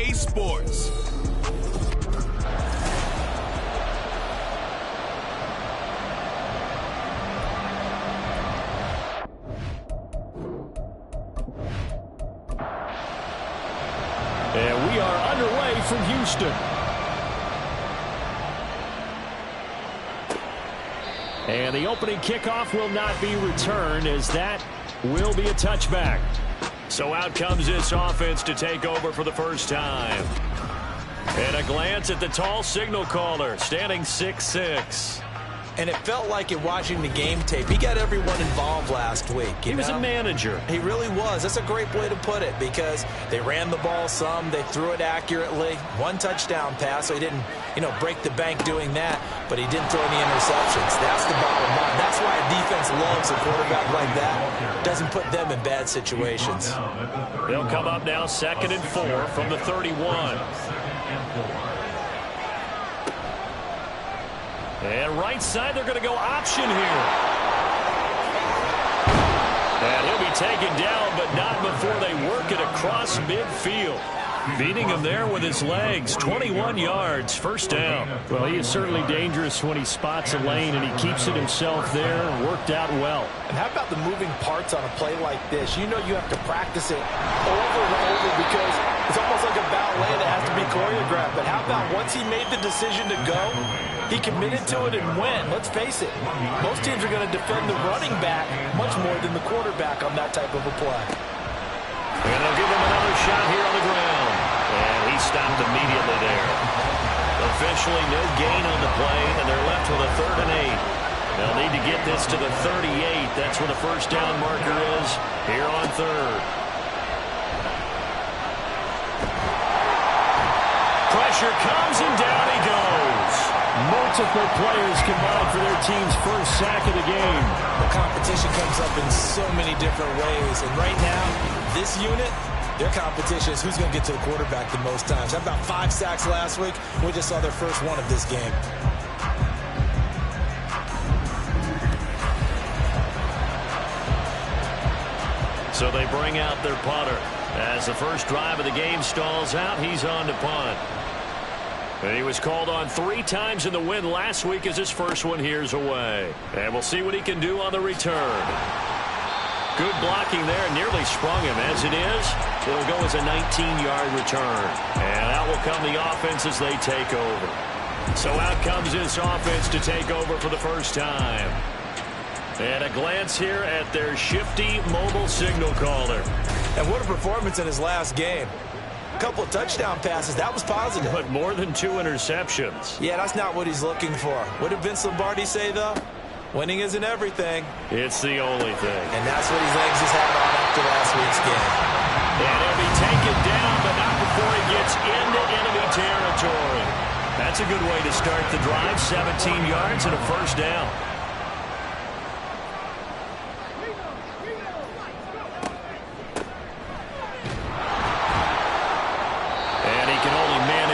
EA Sports. And we are underway from Houston. And the opening kickoff will not be returned, as that will be a touchback. So out comes this offense to take over for the first time. And a glance at the tall signal caller, standing 6'6". And it felt like it watching the game tape. He got everyone involved last week. He was a manager. He really was. That's a great way to put it, because they ran the ball some. They threw it accurately. One touchdown pass, so he didn't, break the bank doing that, but he didn't throw any interceptions. That's the bottom line. That's why a defense loves a quarterback like that. Doesn't put them in bad situations. They'll come up now 2nd and 4 from the 31. And right side, they're going to go option here. And he'll be taken down, but not before they work it across midfield. Beating him there with his legs. 21 yards, first down. Well, he is certainly dangerous when he spots a lane, and he keeps it himself there. Worked out well. And how about the moving parts on a play like this? You know you have to practice it over and over, because it's almost like a ballet that has to be choreographed. But how about once he made the decision to go, he committed to it and went. Let's face it, most teams are going to defend the running back much more than the quarterback on that type of a play. And they'll give him another shot here on the ground. And he stopped immediately there. Officially no gain on the play, and they're left with a 3rd and 8. They'll need to get this to the 38. That's where the first down marker is here on 3rd. Pressure comes, and down he goes. Multiple players combined for their team's first sack of the game. The competition comes up in so many different ways. And right now, this unit, their competition is who's going to get to the quarterback the most times. How about 5 sacks last week? We just saw their first one of this game. So they bring out their punter. As the first drive of the game stalls out, he's on to punt. And he was called on 3 times in the win last week, as his first one here's away. And we'll see what he can do on the return. Good blocking there, nearly sprung him. As it is, it'll go as a 19-yard return. And out will come the offense as they take over. So out comes this offense to take over for the first time. And a glance here at their shifty mobile signal caller. And what a performance in his last game. A couple of touchdown passes. That was positive. But more than 2 interceptions. Yeah, that's not what he's looking for. What did Vince Lombardi say, though? Winning isn't everything. It's the only thing. And that's what he hangs his hat on after last week's game. And he'll be taken down, but not before he gets into enemy territory. That's a good way to start the drive. 17 yards and a first down.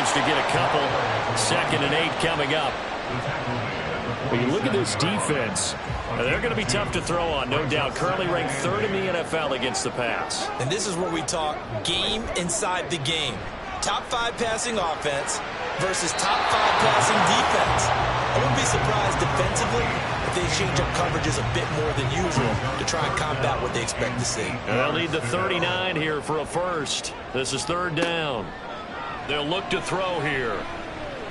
To get a couple. 2nd and 8 coming up. When you look at this defense, they're going to be tough to throw on, no doubt. Currently ranked 3rd in the NFL against the pass. And this is where we talk game inside the game. Top 5 passing offense versus top 5 passing defense. I wouldn't be surprised defensively if they change up coverages a bit more than usual to try and combat what they expect to see. And they'll need the 39 here for a first. This is 3rd down. They'll look to throw here.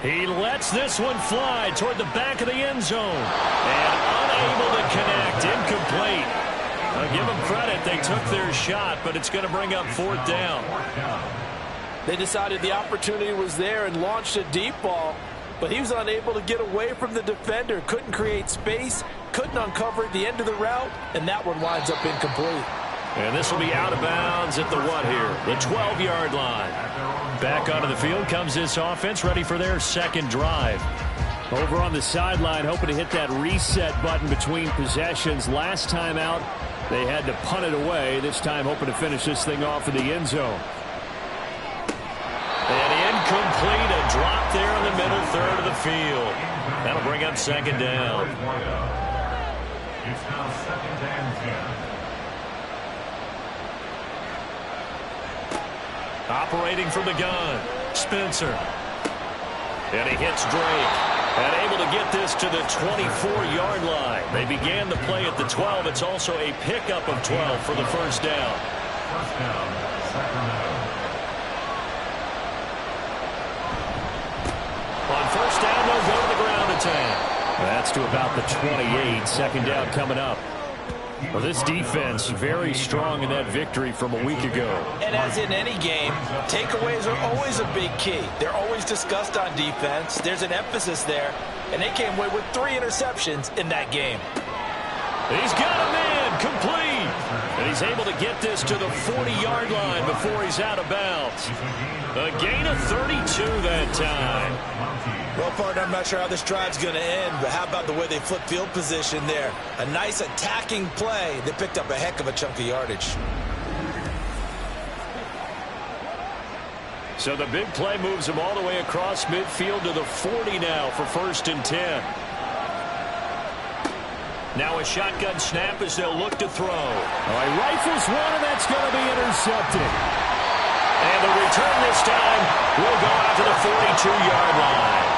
He lets this one fly toward the back of the end zone. And unable to connect. Incomplete. I'll give them credit. They took their shot, but it's going to bring up 4th down. They decided the opportunity was there and launched a deep ball, but he was unable to get away from the defender. Couldn't create space, couldn't uncover the end of the route, and that one winds up incomplete. And this will be out of bounds at the what here? The 12-yard line. Back onto the field comes this offense, ready for their 2nd drive. Over on the sideline, hoping to hit that reset button between possessions. Last time out, they had to punt it away. This time, hoping to finish this thing off in the end zone. And incomplete, a drop there in the middle 3rd of the field. That'll bring up 2nd down. It's now 2nd and 10. Operating from the gun, Spencer. And he hits Drake. And able to get this to the 24-yard line. They began the play at the 12. It's also a pickup of 12 for the first down. First down, Sacramento. On first down, they'll go to the ground attack. That's to about the 28. Second down coming up. Well, this defense very strong in that victory from a week ago. And as in any game, takeaways are always a big key. They're always discussed on defense. There's an emphasis there, and they came away with 3 interceptions in that game. He's got a man complete. And he's able to get this to the 40-yard line before he's out of bounds. A gain of 32 that time. Well, partner, I'm not sure how this drive's going to end, but how about the way they flip field position there? A nice attacking play that picked up a heck of a chunk of yardage. So the big play moves him all the way across midfield to the 40 now for 1st and 10. Now a shotgun snap as they'll look to throw. All right, rifles one, and that's going to be intercepted. And the return this time will go out to the 42-yard line.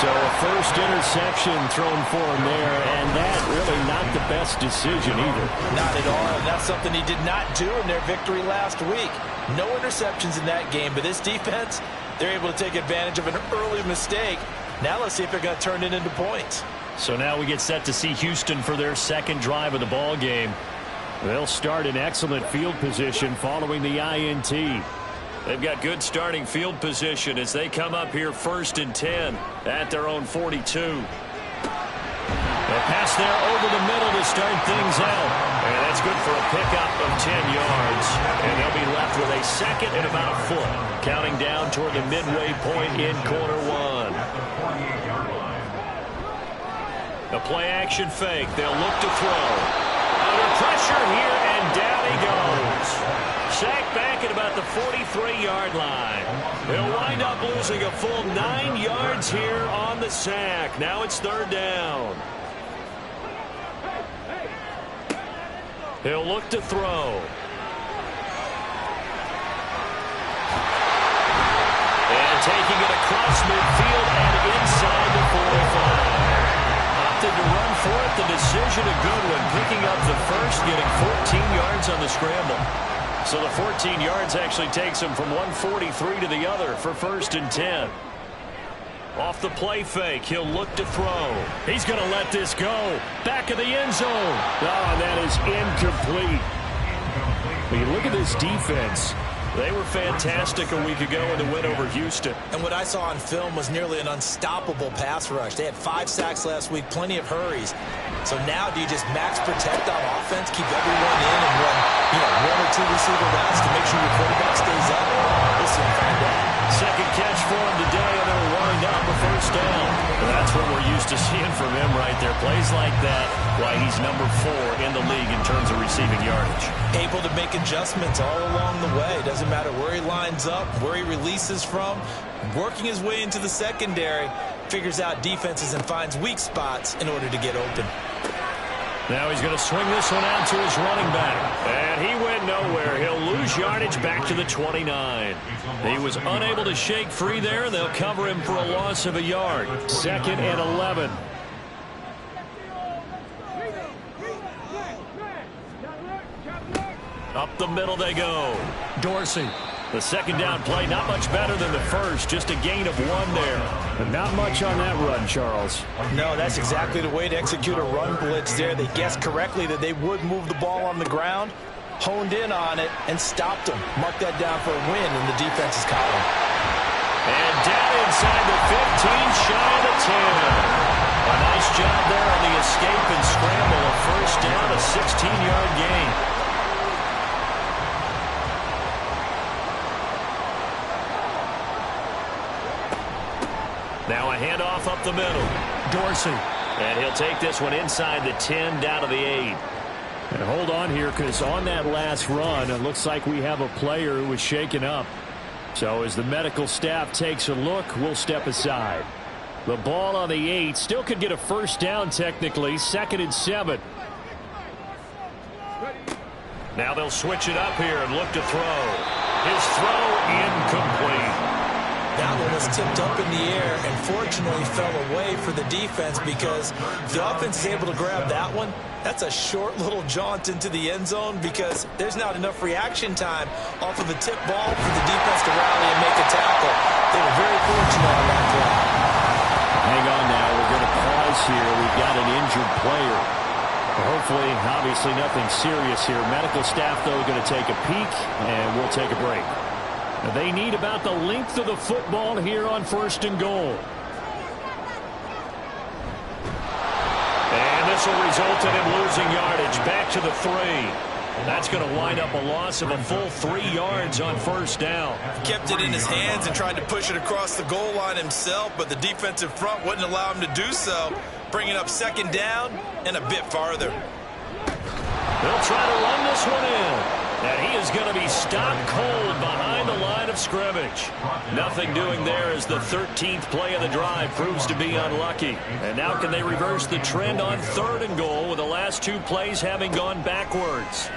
So a first interception thrown for him there, and that really not the best decision either. Not at all, and that's something he did not do in their victory last week. No interceptions in that game, but this defense, they're able to take advantage of an early mistake. Now let's see if they're going to turn it into points. So now we get set to see Houston for their second drive of the ball game. They'll start in excellent field position following the INT. They've got good starting field position as they come up here 1st and 10 at their own 42. A pass there over the middle to start things out. And that's good for a pickup of 10 yards. And they'll be left with a second and about a foot. Counting down toward the midway point in quarter 1. A play-action fake. They'll look to throw. Under pressure here, and down he goes. Sacked back at about the 43-yard line. They'll wind up losing a full 9 yards here on the sack. Now it's 3rd down. He'll look to throw. And taking it across midfield and inside the 45. Opted to run for it. The decision a good one. Picking up the first, getting 14 yards on the scramble. So the 14 yards actually takes him from 143 to the other for 1st and 10. Off the play fake, he'll look to throw. He's going to let this go. Back of the end zone. Oh, that is incomplete. When you look at this defense, they were fantastic a week ago in the win over Houston. And what I saw on film was nearly an unstoppable pass rush. They had 5 sacks last week, plenty of hurries. So now do you just max protect on offense, keep everyone in, and run 1 or 2 receiver routes to make sure your quarterback stays up? We'll soon find out. Second catch for him today, and they'll wind up a 1st down. And that's what we're used to seeing from him right there. Plays like that, why he's number 4 in the league in terms of receiving yardage. Able to make adjustments all along the way. Doesn't matter where he lines up, where he releases from. Working his way into the secondary, figures out defenses and finds weak spots in order to get open. Now he's going to swing this one out to his running back. And he went nowhere. He'll lose yardage back to the 29. He was unable to shake free there. They'll cover him for a loss of a yard. 2nd and 11. Up the middle they go. Dorsey. The second down play, not much better than the first. Just a gain of 1 there. But not much on that run, Charles. No, that's exactly the way to execute a run blitz there. They guessed correctly that they would move the ball on the ground, honed in on it, and stopped them. Mark that down for a win in the defense's column. And down inside the 15, shy of the 10. A nice job there on the escape and scramble. A 1st down, a 16-yard gain. Now a handoff up the middle. Dorsey. And he'll take this one inside the 10, down to the 8. And hold on here, because on that last run, it looks like we have a player who was shaken up. So as the medical staff takes a look, we'll step aside. The ball on the 8. Still could get a 1st down technically. 2nd and 7. Now they'll switch it up here and look to throw. His throw incomplete. That one was tipped up in the air and fortunately fell away for the defense, because if the offense is able to grab that one, that's a short little jaunt into the end zone, because there's not enough reaction time off of a tip ball for the defense to rally and make a tackle. They were very fortunate on that play. Hang on now. We're going to pause here. We've got an injured player. Hopefully, obviously nothing serious here. Medical staff, though, going to take a peek, and we'll take a break. They need about the length of the football here on 1st and goal. And this will result in him losing yardage back to the 3. That's going to wind up a loss of a full 3 yards on 1st down. Kept it in his hands and tried to push it across the goal line himself, but the defensive front wouldn't allow him to do so, bringing up 2nd down and a bit farther. They'll try to run this one in. And he is going to be stopped cold behind the line of scrimmage. Nothing doing there as the 13th play of the drive proves to be unlucky. And now can they reverse the trend on 3rd and goal with the last 2 plays having gone backwards?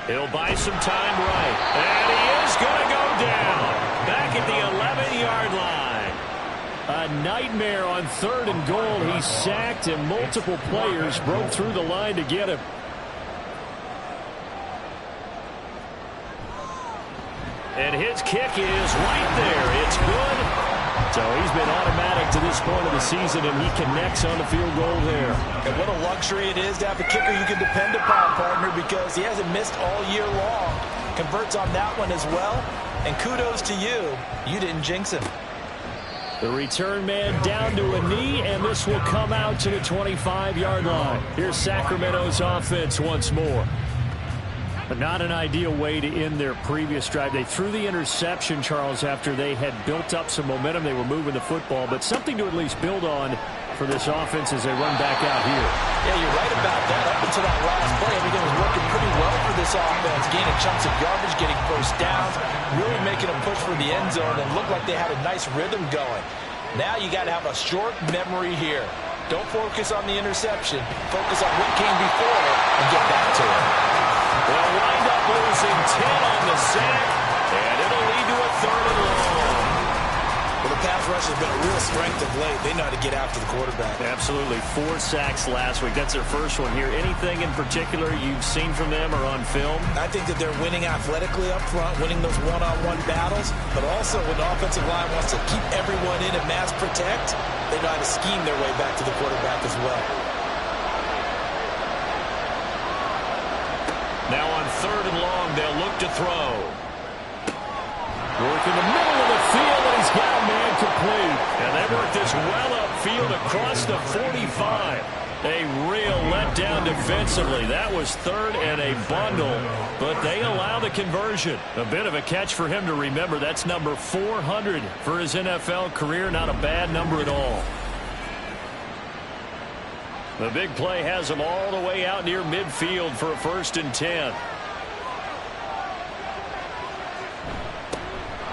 He'll buy some time right. And he is going to go down. Back at the 11-yard line. A nightmare on 3rd and goal. He's sacked and multiple players broke through the line to get him. And his kick is right there. It's good. So he's been automatic to this point of the season, and he connects on the field goal there. And what a luxury it is to have a kicker you can depend upon, partner, because he hasn't missed all year long. Converts on that one as well. And kudos to you. You didn't jinx him. The return man down to a knee, and this will come out to the 25-yard line. Here's Sacramento's offense once more. But not an ideal way to end their previous drive. They threw the interception, Charles, after they had built up some momentum. They were moving the football, but something to at least build on for this offense as they run back out here. Yeah, you're right about that. Up until that last play, everything was working pretty well for this offense. Gaining chunks of yardage, getting first downs, really making a push for the end zone, and looked like they had a nice rhythm going. Now you got to have a short memory here. Don't focus on the interception. Focus on what came before it and get back to it. They'll wind up losing 10 on the sack, and it'll lead to a 3rd and long. Well, the pass rush has been a real strength of late. They know how to get after the quarterback. Absolutely. 4 sacks last week. That's their first one here. Anything in particular you've seen from them or on film? I think that they're winning athletically up front, winning those one-on-one battles, but also when the offensive line wants to keep everyone in and mass protect, they know how to scheme their way back to the quarterback as well. Now on 3rd and long, they'll look to throw. Work in the middle of the field, and he's got a man complete. And they work this well upfield across the 45. A real letdown defensively. That was 3rd and a bundle, but they allow the conversion. A bit of a catch for him to remember. That's number 400 for his NFL career. Not a bad number at all. The big play has him all the way out near midfield for a 1st and 10.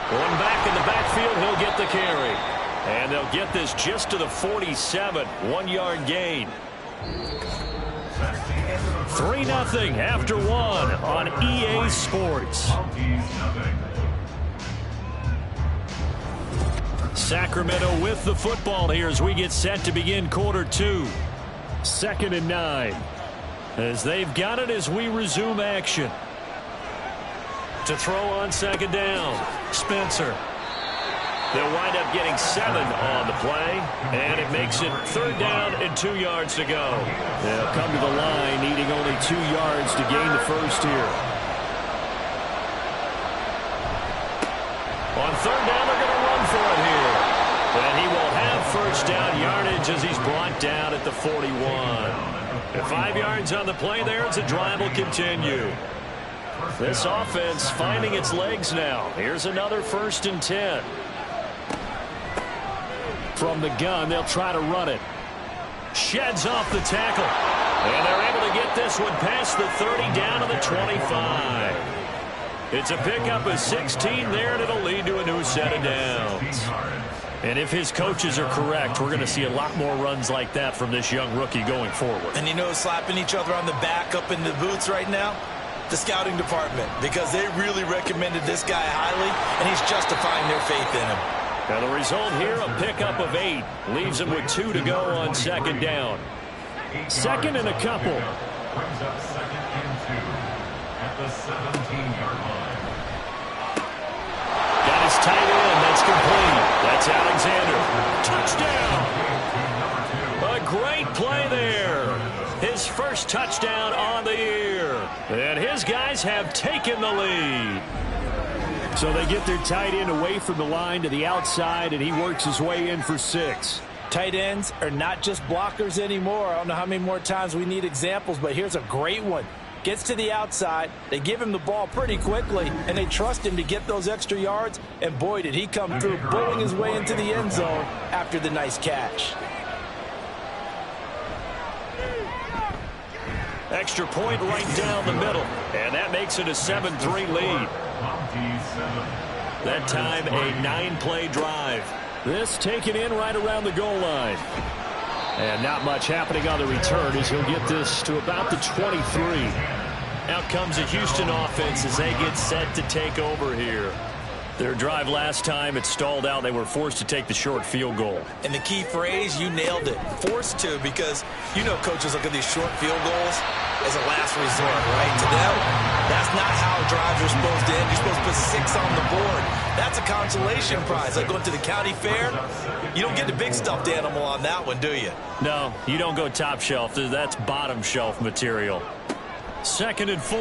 One back in the backfield, he'll get the carry. And they'll get this just to the 47, 1-yard gain. 3-0 after 1 on EA Sports. Sacramento with the football here as we get set to begin quarter 2. 2nd and 9. As they've got it as we resume action. To throw on 2nd down, Spencer. They'll wind up getting 7 on the play, and it makes it 3rd down and 2 yards to go. They'll come to the line needing only 2 yards to gain the first here. On 3rd down, they're going to run for it here. And he will have first down yardage as he's brought down at the 41. And 5 yards on the play there as the drive will continue. This offense finding its legs now. Here's another 1st and 10. From the gun, they'll try to run it. Sheds off the tackle. And they're able to get this one past the 30 down to the 25. It's a pickup of 16 there, and it'll lead to a new set of downs. And if his coaches are correct, we're going to see a lot more runs like that from this young rookie going forward. And you know, slapping each other on the back up in the boots right now? The scouting department, because they really recommended this guy highly, and he's justifying their faith in him. Now the result here, a pickup of 8. Leaves him with 2 to go on second down. Second and a couple. Brings up second and 2 at the 17-yard line. Got his tight end. That's complete. That's Alexander. Touchdown. A great play there. His first touchdown on the year. And his guys have taken the lead. So they get their tight end away from the line to the outside, and he works his way in for 6. Tight ends are not just blockers anymore. I don't know how many more times we need examples, but here's a great one. Gets to the outside, they give him the ball pretty quickly, and they trust him to get those extra yards, and boy, did he come through, bowling his way into the end zone after the nice catch. Extra point right down the middle, and that makes it a 7-3 lead. Mounties 7. That time, a 9-play drive. This taken in right around the goal line. And not much happening on the return as he'll get this to about the 23. Out comes a Houston offense as they get set to take over here. Their drive last time, it stalled out. They were forced to take the short field goal. And the key phrase, you nailed it, forced to, because you know coaches look at these short field goals as a last resort, right? To them, that's not how drives are supposed to end. You're supposed to put 6 on the board. That's a consolation prize. Like going to the county fair, you don't get the big stuffed animal on that one, do you? No, you don't go top shelf. That's bottom shelf material. Second and 4.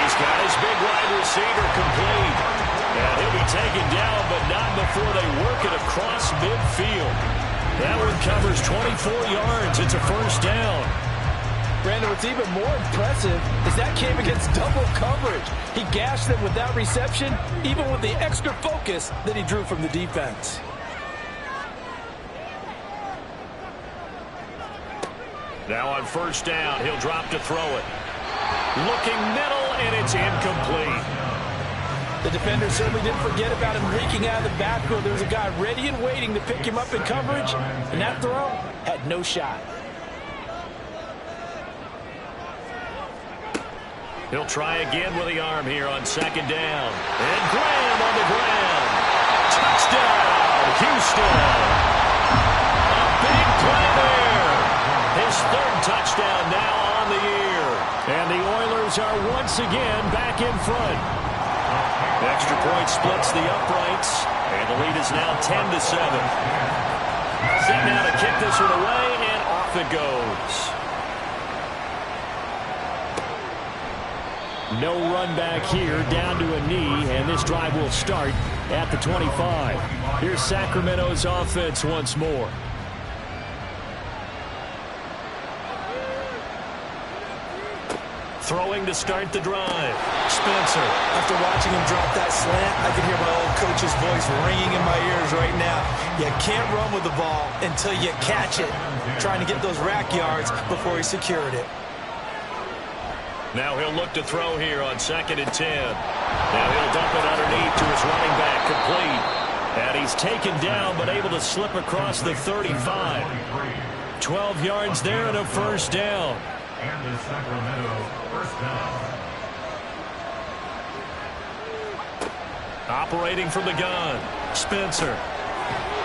He's got his big wide receiver complete. And he'll be taken down, but not before they work it across midfield. That one covers 24 yards. It's a first down. Brandon, what's even more impressive is that came against double coverage. He gashed them with that reception, even with the extra focus that he drew from the defense. Now on first down, he'll drop to throw it. Looking middle, and it's incomplete. The defender certainly didn't forget about him leaking out of the backfield. There was a guy ready and waiting to pick him up in coverage, and that throw had no shot. He'll try again with the arm here on second down. And Graham on the ground. Touchdown, Houston. A big play there. His third touchdown now on the year. And the Oilers are once again back in front. Extra point splits the uprights, and the lead is now 10-7. Set now to kick this one away, and off it goes. No run back here, down to a knee, and this drive will start at the 25. Here's Sacramento's offense once more. Throwing to start the drive. Spencer. After watching him drop that slant, I can hear my old coach's voice ringing in my ears right now. You can't run with the ball until you catch it. Trying to get those rack yards before he secured it. Now he'll look to throw here on second and 10. Now he'll dump it underneath to his running back, complete. And he's taken down, but able to slip across the 35. 12 yards there and a first down. And the Sacramento first down. Operating from the gun, Spencer.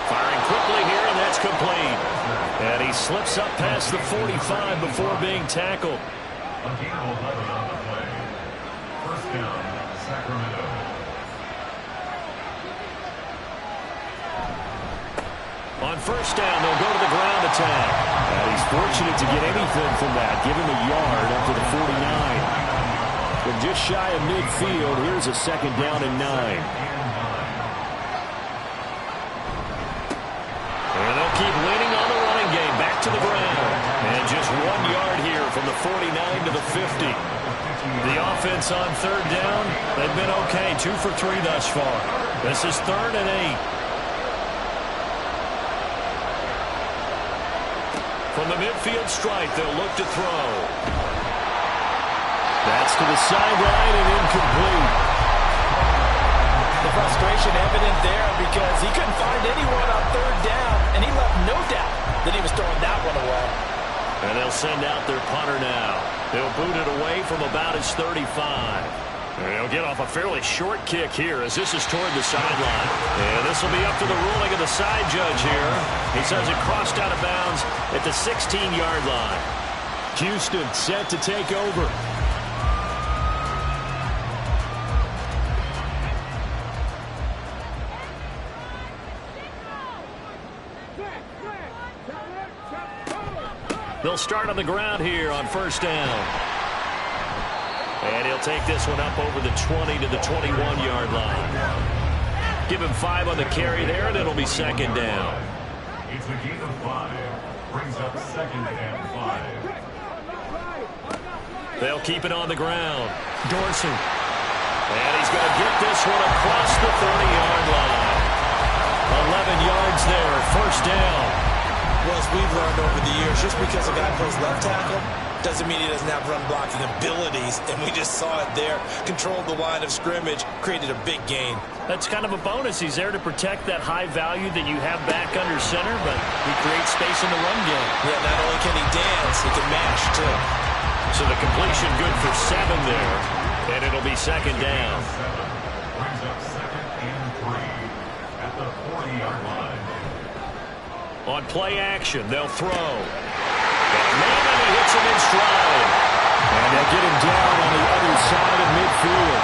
Firing quickly here, and that's complete. And he slips up past the 45 before being tackled. A gain of 11 on the play. First down, Sacramento. On first down, they'll go to the ground attack. And he's fortunate to get anything from that. Give him a yard up to the 49. But just shy of midfield, here's a second down and 9. And they'll keep leaning on the running game. Back to the ground. And just 1 yard here from the 49 to the 50. The offense on third down, they've been okay. 2 for 3 thus far. This is 3rd and 8. From the midfield stripe, they'll look to throw. That's to the sideline and incomplete. The frustration evident there because he couldn't find anyone on third down, and he left no doubt that he was throwing that one away. And they'll send out their punter now. He'll boot it away from about his 35. And he'll get off a fairly short kick here as this is toward the sideline. And this will be up to the ruling of the side judge here. He says it crossed out of bounds at the 16-yard line. Houston set to take over. They'll start on the ground here on first down. And he'll take this one up over the 20 to the 21-yard line. Give him 5 on the carry there, and it'll be second down. It's a gain of 5. Brings up second and 5. They'll keep it on the ground. Dorsey. And he's going to get this one across the 30-yard line. 11 yards there, first down. Well, as we've learned over the years, just because a guy plays left tackle doesn't mean he doesn't have run blocking abilities, and we just saw it there. Controlled the line of scrimmage, created a big gain. That's kind of a bonus. He's there to protect that high value that you have back under center, but he creates space in the run game. Yeah, not only can he dance, he can mash, too. So the completion good for 7 there, and it'll be second down. Brings up second and 3 at the 40-yard line. On play action, they'll throw. And he hits him in stride. And they'll get him down on the other side of midfield.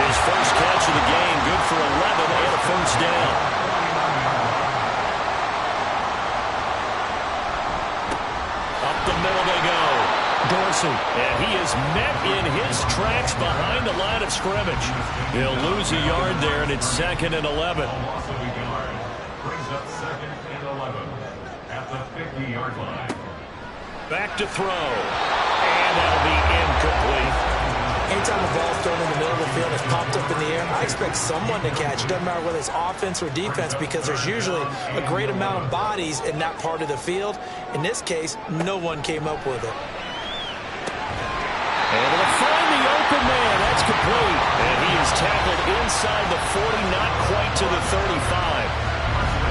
His first catch of the game, good for 11 and a first down. Up the middle they go. Dorsey. And he is met in his tracks behind the line of scrimmage. He'll lose a yard there, and it's second and 11. Loss of a yard. Brings up second and 11 at the 50-yard line. Back to throw. And that'll be incomplete. Anytime the ball's thrown in the middle of the field, it's popped up in the air, I expect someone to catch. It doesn't matter whether it's offense or defense, because there's usually a great amount of bodies in that part of the field. In this case, no one came up with it. Able to find the open man. That's complete. And he is tackled inside the 40, not quite to the 35.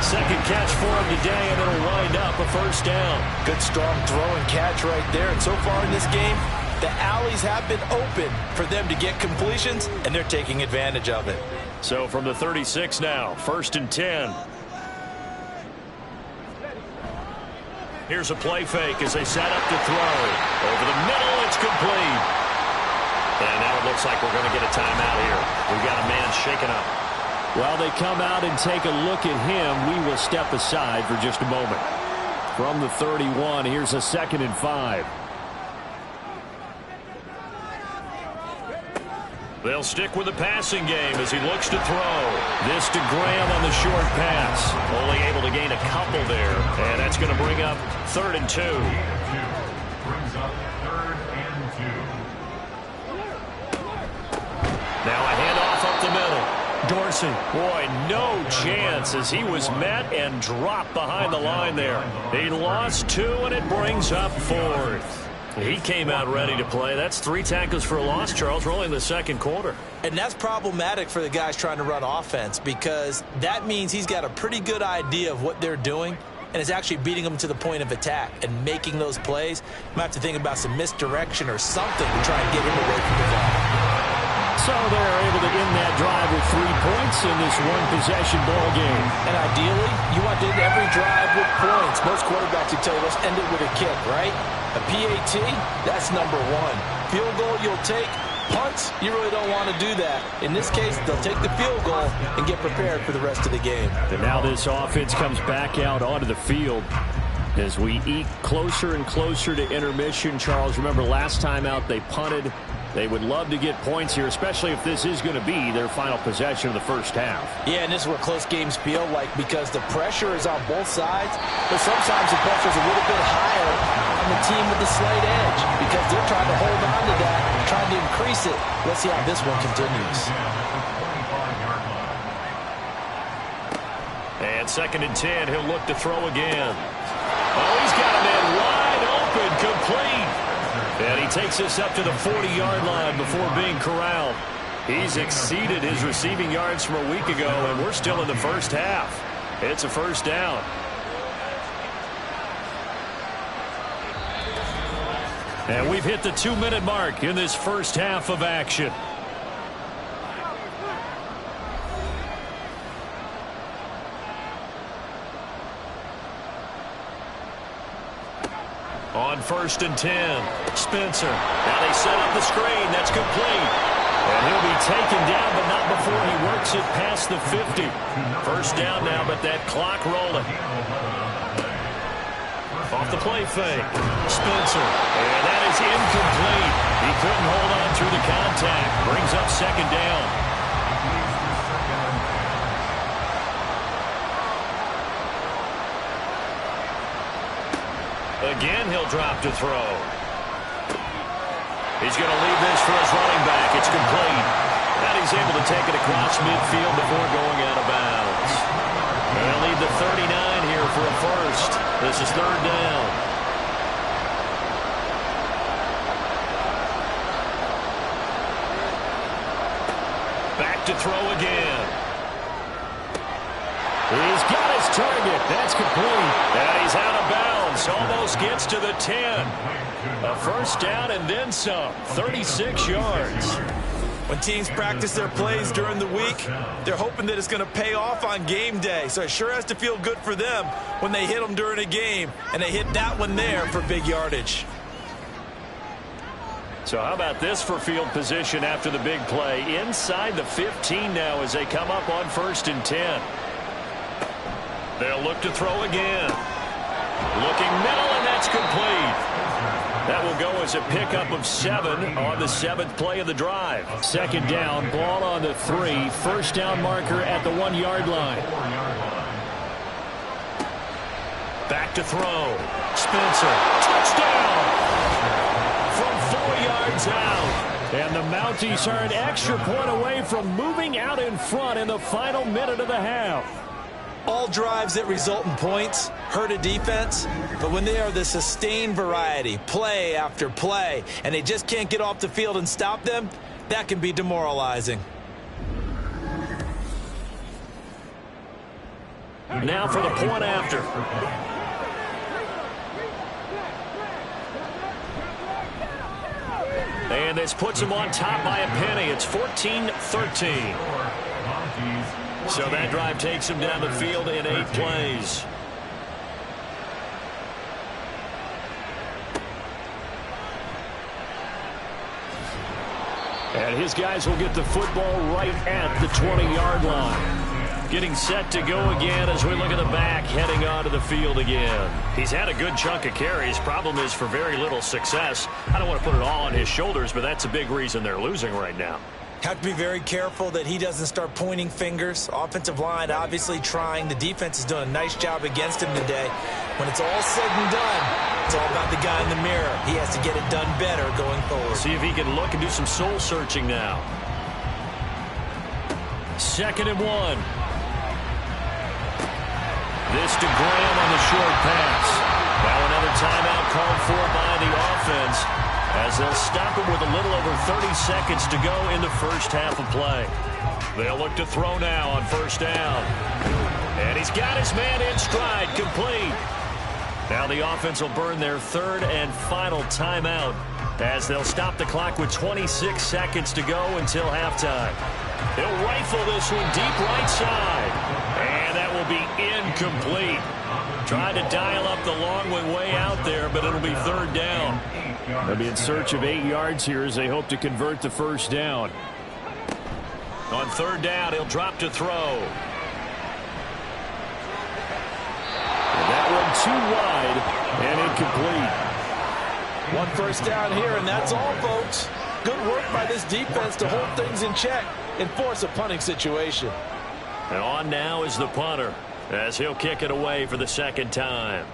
Second catch for him today, and it'll wind up a first down. Good, strong throw and catch right there. And so far in this game, the alleys have been open for them to get completions, and they're taking advantage of it. So from the 36 now, first and 10. Here's a play fake as they set up to throw. Over the middle, it's complete. And now it looks like we're going to get a timeout here. We've got a man shaken up. While they come out and take a look at him, we will step aside for just a moment. From the 31, here's a second and 5. They'll stick with the passing game as he looks to throw. This to Graham on the short pass. Only able to gain a couple there. And that's going to bring up 3rd and 2. Brings up 3rd and 2. Now a handoff up the middle. Dorsey, boy, no chance as he was met and dropped behind the line there. He lost 2, and it brings up 4th. He came out ready to play. That's 3 tackles for a loss, Charles. We're only in the second quarter. And that's problematic for the guys trying to run offense, because that means he's got a pretty good idea of what they're doing and is actually beating them to the point of attack and making those plays. You might have to think about some misdirection or something to try and get him away from the ball. So they're able to end that drive with 3 points in this one-possession ball game. And ideally, you want to end every drive with points. Most quarterbacks would tell you, let's end it with a kick, right? A PAT, that's number 1. Field goal, you'll take. Punts, you really don't want to do that. In this case, they'll take the field goal and get prepared for the rest of the game. And now this offense comes back out onto the field as we eke closer and closer to intermission. Charles, remember last time out they punted. They would love to get points here, especially if this is going to be their final possession of the first half. Yeah, and this is what close games feel like, because the pressure is on both sides, but sometimes the pressure is a little bit higher on the team with the slight edge, because they're trying to hold on to that, trying to increase it. Let's see how this one continues. And 2nd and 10, he'll look to throw again. Oh, he's got a man wide open, complete. And he takes this up to the 40-yard line before being corralled. He's exceeded his receiving yards from a week ago, and we're still in the first half. It's a first down. And we've hit the 2-minute mark in this first half of action. On 1st and 10, Spencer. Now they set up the screen. That's complete. And he'll be taken down, but not before he works it past the 50. First down now, but that clock rolling. Off the play fake. Spencer. And that is incomplete. He couldn't hold on through the contact. Brings up 2nd down. Again, he'll drop to throw. He's going to leave this for his running back. It's complete. And he's able to take it across midfield before going out of bounds. They'll need the 39 here for a first. This is 3rd down. Back to throw again. He's got his target. That's complete. And he's out of bounds. Almost gets to the 10. A first down and then some. 36 yards. When teams practice their plays during the week, they're hoping that it's going to pay off on game day. So it sure has to feel good for them when they hit them during a game. And they hit that one there for big yardage. So how about this for field position after the big play? Inside the 15 now as they come up on 1st and 10. They'll look to throw again. Looking middle, and that's complete. That will go as a pickup of 7 on the 7th play of the drive. 2nd down, ball on the 3. First down marker at the 1-yard line. Back to throw. Spencer. Touchdown! From 4 yards out. And the Mounties are an extra point away from moving out in front in the final minute of the half. All drives that result in points hurt a defense, but when they are the sustained variety, play after play, and they just can't get off the field and stop them, that can be demoralizing. Now for the point after. And this puts them on top by a penny. It's 14-13. So that drive takes him down the field in 8 plays. And his guys will get the football right at the 20-yard line. Getting set to go again as we look at the back heading onto the field again. He's had a good chunk of carries. Problem is for very little success. I don't want to put it all on his shoulders, but that's a big reason they're losing right now. Have to be very careful that he doesn't start pointing fingers. Offensive line obviously trying. The defense is doing a nice job against him today. When it's all said and done, it's all about the guy in the mirror. He has to get it done better going forward. See if he can look and do some soul searching now. 2nd and 1. This to Graham on the short pass. Now another timeout called for by the offense, as they'll stop him with a little over 30 seconds to go in the first half of play. They'll look to throw now on 1st down. And he's got his man in stride, complete. Now the offense will burn their 3rd and final timeout, as they'll stop the clock with 26 seconds to go until halftime. He'll rifle this one deep right side. And that will be incomplete. Tried to dial up the long way out there, but it'll be 3rd down. They'll be in search of 8 yards here as they hope to convert the first down. On 3rd down, he'll drop to throw. And that one too wide and incomplete. One first down here, and that's all, folks. Good work by this defense to hold things in check and force a punting situation. And on now is the punter, as he'll kick it away for the 2nd time.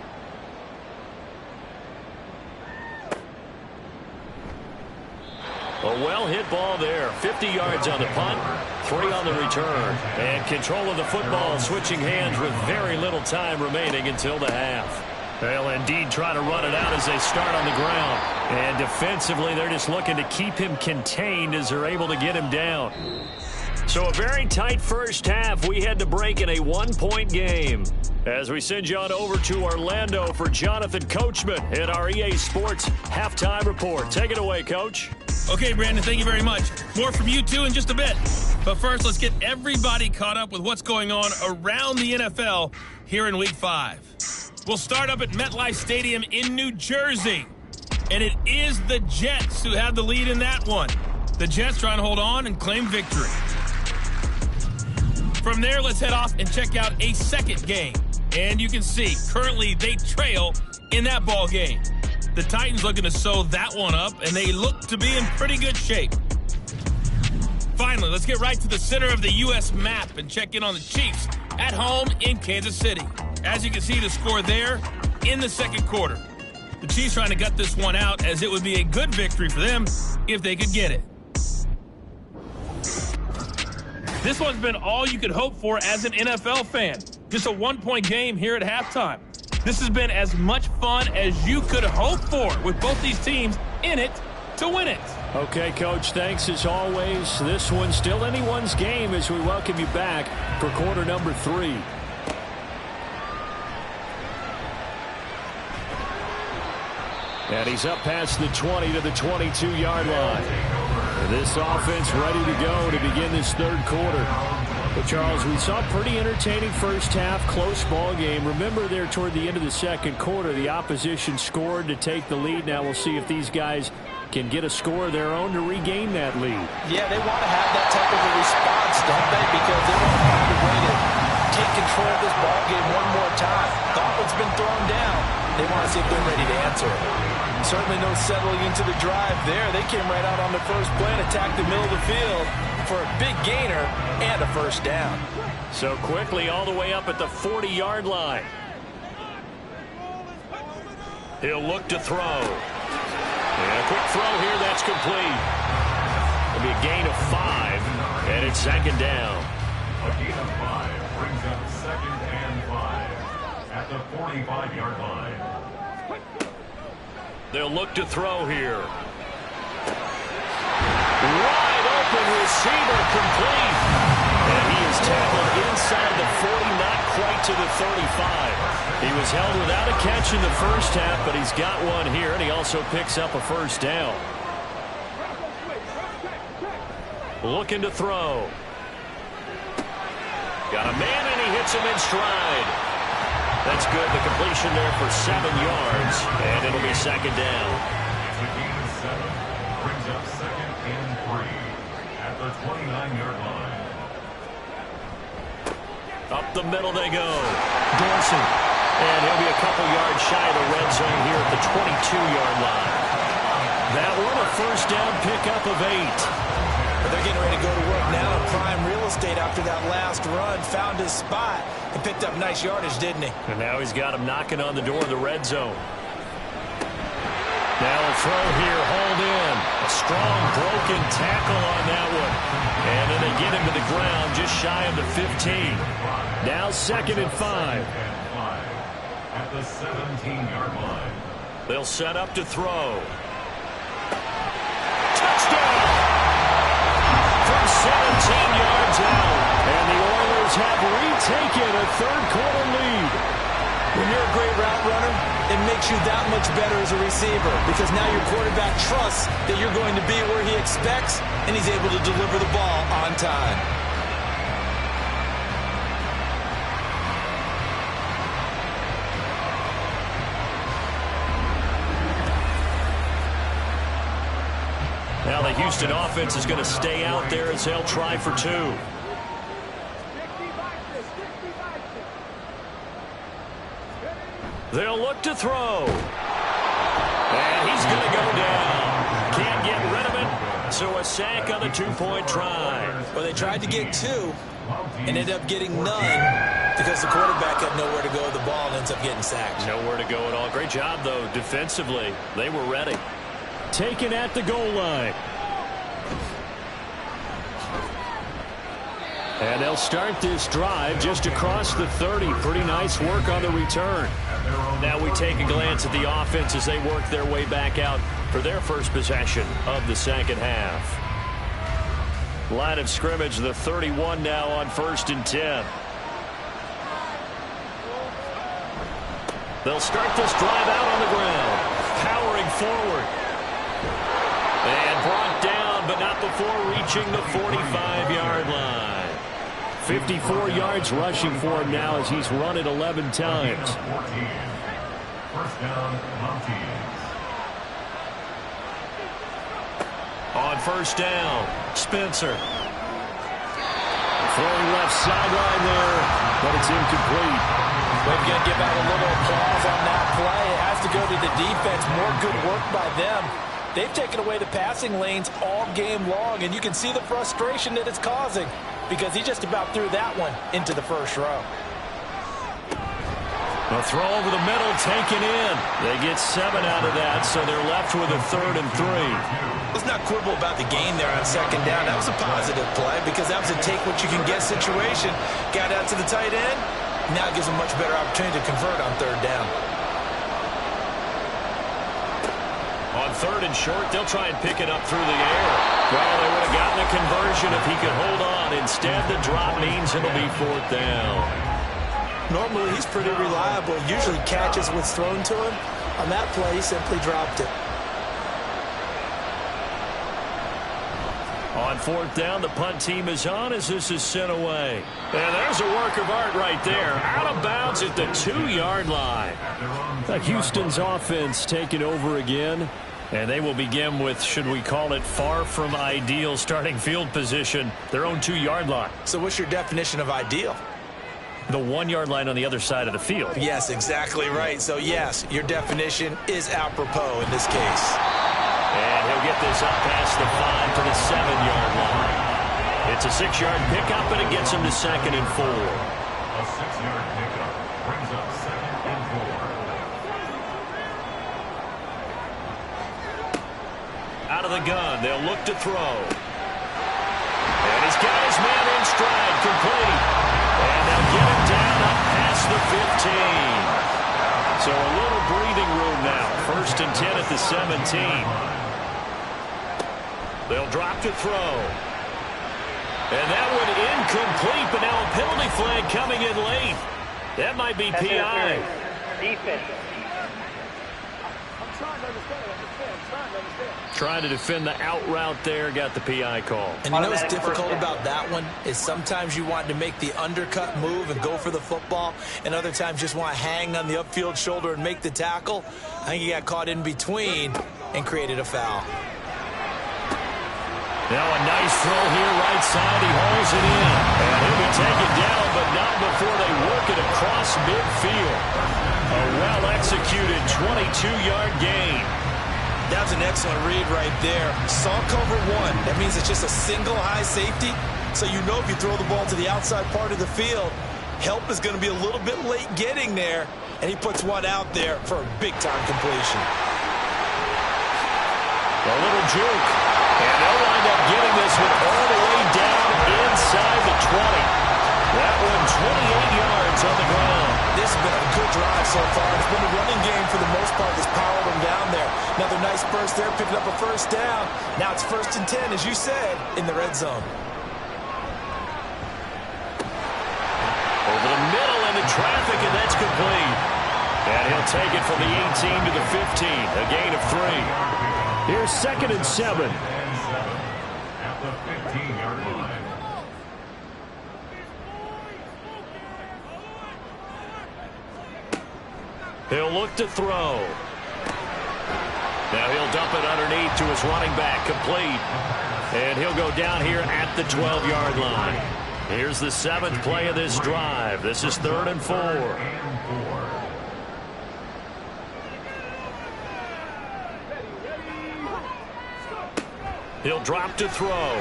A well-hit ball there. 50 yards on the punt, 3 on the return. And control of the football switching hands with very little time remaining until the half. They'll indeed try to run it out as they start on the ground. And defensively, they're just looking to keep him contained as they're able to get him down. So a very tight first half. We had to break in a 1-point game. As we send you on over to Orlando for Jonathan Coachman in our EA Sports Halftime Report. Take it away, Coach. Okay, Brandon, thank you very much. More from you, too, in just a bit. But first, let's get everybody caught up with what's going on around the NFL here in Week 5. We'll start up at MetLife Stadium in New Jersey. And it is the Jets who have the lead in that one. The Jets trying to hold on and claim victory. From there, let's head off and check out a second game. And you can see, currently, they trail in that ball game. The Titans looking to sew that one up, and they look to be in pretty good shape. Finally, let's get right to the center of the U.S. map and check in on the Chiefs at home in Kansas City. As you can see, the score there in the second quarter. The Chiefs trying to gut this one out, as it would be a good victory for them if they could get it. This one's been all you could hope for as an NFL fan. Just a one-point game here at halftime. This has been as much fun as you could hope for with both these teams in it to win it. Okay, Coach, thanks as always. This one's still anyone's game as we welcome you back for quarter number 3. And he's up past the 20 to the 22-yard line. And this offense ready to go to begin this third quarter. Well, Charles, we saw a pretty entertaining first half, close ball game. Remember there toward the end of the second quarter, the opposition scored to take the lead. Now we'll see if these guys can get a score of their own to regain that lead. Yeah, they want to have that type of a response, don't they? Because they want to find a way to take control of this ball game one more time. Gauntlet's been thrown down. They want to see if they're ready to answer it. Certainly no settling into the drive there. They came right out on the first play and attacked the middle of the field for a big gainer and a first down. So quickly all the way up at the 40-yard line. He'll look to throw. And a quick throw here, that's complete. It'll be a gain of 5, and it's second down. A gain of 5 brings up 2nd and 5 at the 45-yard line. They'll look to throw here. Wide open receiver complete. And he is tackled inside the 40, not quite to the 35. He was held without a catch in the first half, but he's got one here, and he also picks up a first down. Looking to throw. Got a man, and he hits him in stride. That's good. The completion there for 7 yards, and it'll be second down. It's a gain of 7. Brings up 2nd and 3 at the 29-yard line. Up the middle they go. Dorsey. And he'll be a couple yards shy of the red zone here at the 22-yard line. That one a first down pickup of 8. But they're getting ready to go to work now in prime real estate after that last run. Found his spot and picked up nice yardage, didn't he? And now he's got him knocking on the door of the red zone. Now a throw here, hold in. A strong broken tackle on that one. And then they get him to the ground just shy of the 15. Now 2nd and 5. At the 17-yard line. They'll set up to throw. Touchdown! From 17 yards out. And the Oilers have retaken a third quarter lead. When you're a great route runner, it makes you that much better as a receiver because now your quarterback trusts that you're going to be where he expects and he's able to deliver the ball on time. Now the Houston offense is going to stay out there as they'll try for 2. They'll look to throw. And he's going to go down. Can't get rid of it. So a sack on the 2-point try. Well, they tried to get 2 and ended up getting none because the quarterback had nowhere to go with the ball and ends up getting sacked. Nowhere to go at all. Great job, though, defensively. They were ready. Taken at the goal line. And they'll start this drive just across the 30. Pretty nice work on the return. Now we take a glance at the offense as they work their way back out for their first possession of the second half. Line of scrimmage, the 31 now on 1st and 10. They'll start this drive out on the ground. Powering forward. And brought down, but not before reaching the 45-yard line. 54 yards rushing for him now as he's run it 11 times. First down, Mounties. On first down, Spencer. Throwing left sideline there, but it's incomplete. We're going to give out a little applause on that play. It has to go to the defense. More good work by them. They've taken away the passing lanes all game long, and you can see the frustration that it's causing because he just about threw that one into the first row. A throw over the middle, taken in. They get 7 out of that, so they're left with a 3rd and 3. Let's not quibble about the gain there on second down. That was a positive play because that was a take-what-you-can-get situation. Got out to the tight end. Now it gives them a much better opportunity to convert on third down. On 3rd and short, they'll try and pick it up through the air. Well, they would have gotten a conversion if he could hold on. Instead, the drop means it'll be 4th down. Normally, he's pretty reliable. Usually catches what's thrown to him. On that play, he simply dropped it. On 4th down, the punt team is on as this is sent away. And there's a work of art right there. Out of bounds at the 2-yard line. Houston's offense taking over again. And they will begin with, should we call it, far from ideal starting field position, their own 2-yard line. So what's your definition of ideal? The 1-yard line on the other side of the field. Yes, exactly right. So, yes, your definition is apropos in this case. And he'll get this up past the 5 to the 7-yard line. It's a 6-yard pickup, and it gets him to 2nd and 4. A 6-yard pickup brings up 2nd and 4. Out of the gun, they'll look to throw. And he's got his man in stride, complete. And they'll get him down up past the 15. So a little breathing room now. 1st and 10 at the 17. They'll drop to throw. And that one incomplete, but now a penalty flag coming in late. That might be PI. Defense. Trying to defend the out route there, got the PI call. And you know what's difficult about that one is sometimes you want to make the undercut move and go for the football, and other times just want to hang on the upfield shoulder and make the tackle. I think he got caught in between and created a foul. Now a nice throw here, right side. He holds it in. And he'll be taken down, but not before they work it across midfield. A well-executed 22-yard gain. That's an excellent read right there. Saw cover 1. That means it's just a single high safety. So you know if you throw the ball to the outside part of the field, help is going to be a little bit late getting there. And he puts one out there for a big-time completion. A little juke. And they'll wind up getting this one all the way down inside the 20. That one 28 yards on the ground. This has been a good drive so far. It's been a running game for the most part that's powered them down there. Another nice burst there, picking up a 1st down. Now it's 1st and 10, as you said, in the red zone. Over the middle into traffic, and that's complete. And he'll take it from the 18 to the 15, a gain of 3. Here's 2nd and 7. At the 15-yard line. He'll look to throw. Now he'll dump it underneath to his running back, complete. And he'll go down here at the 12-yard line. Here's the 7th play of this drive. This is 3rd and 4. He'll drop to throw. And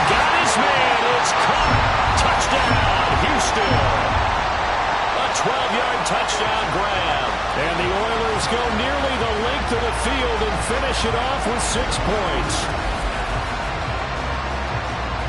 got his man. It's caught. Touchdown, Houston. A 12-yard touchdown grab. And the Oilers go nearly the length of the field and finish it off with 6 points.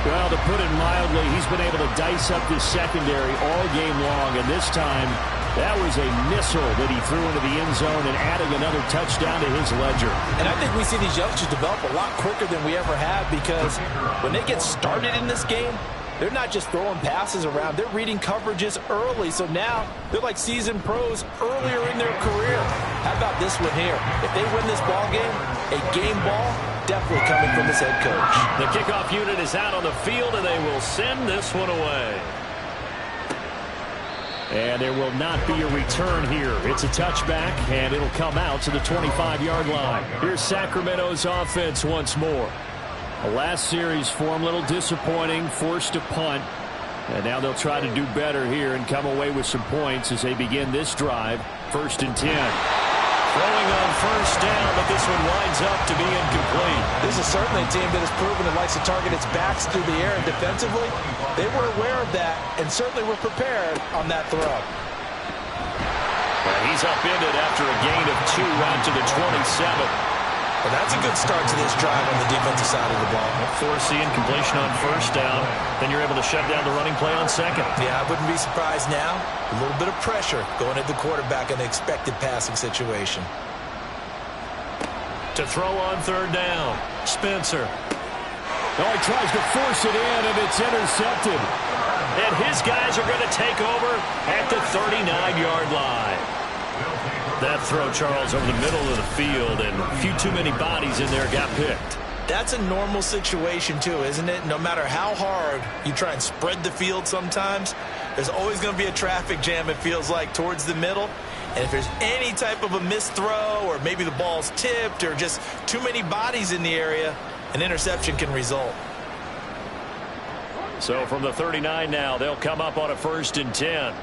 Well, to put it mildly, he's been able to dice up this secondary all game long, and this time that was a missile that he threw into the end zone and adding another touchdown to his ledger. And I think we see these youngsters develop a lot quicker than we ever have because when they get started in this game, they're not just throwing passes around. They're reading coverages early. So now they're like seasoned pros earlier in their career. How about this one here? If they win this ball game, a game ball, definitely coming from this head coach. The kickoff unit is out on the field, and they will send this one away. And there will not be a return here. It's a touchback, and it'll come out to the 25-yard line. Here's Sacramento's offense once more. The last series for them, a little disappointing, forced to punt. And now they'll try to do better here and come away with some points as they begin this drive. 1st and 10. Throwing on first down, but this one winds up to be incomplete. This is certainly a team that has proven it likes to target its backs through the air, and defensively, they were aware of that and certainly were prepared on that throw. Well, he's upended after a gain of 2 out to the 27. Well, that's a good start to this drive on the defensive side of the ball. Force the incompletion on first down. Then you're able to shut down the running play on second. Yeah, I wouldn't be surprised now. A little bit of pressure going at the quarterback in the expected passing situation. To throw on 3rd down, Spencer. Oh, he tries to force it in, and it's intercepted. And his guys are going to take over at the 39-yard line. That throw, Charles, over the middle of the field, and a few too many bodies in there got picked. That's a normal situation, too, isn't it? No matter how hard you try and spread the field sometimes, there's always going to be a traffic jam, it feels like, towards the middle. And if there's any type of a missed throw or maybe the ball's tipped or just too many bodies in the area, an interception can result. So from the 39 now, they'll come up on a 1st and 10.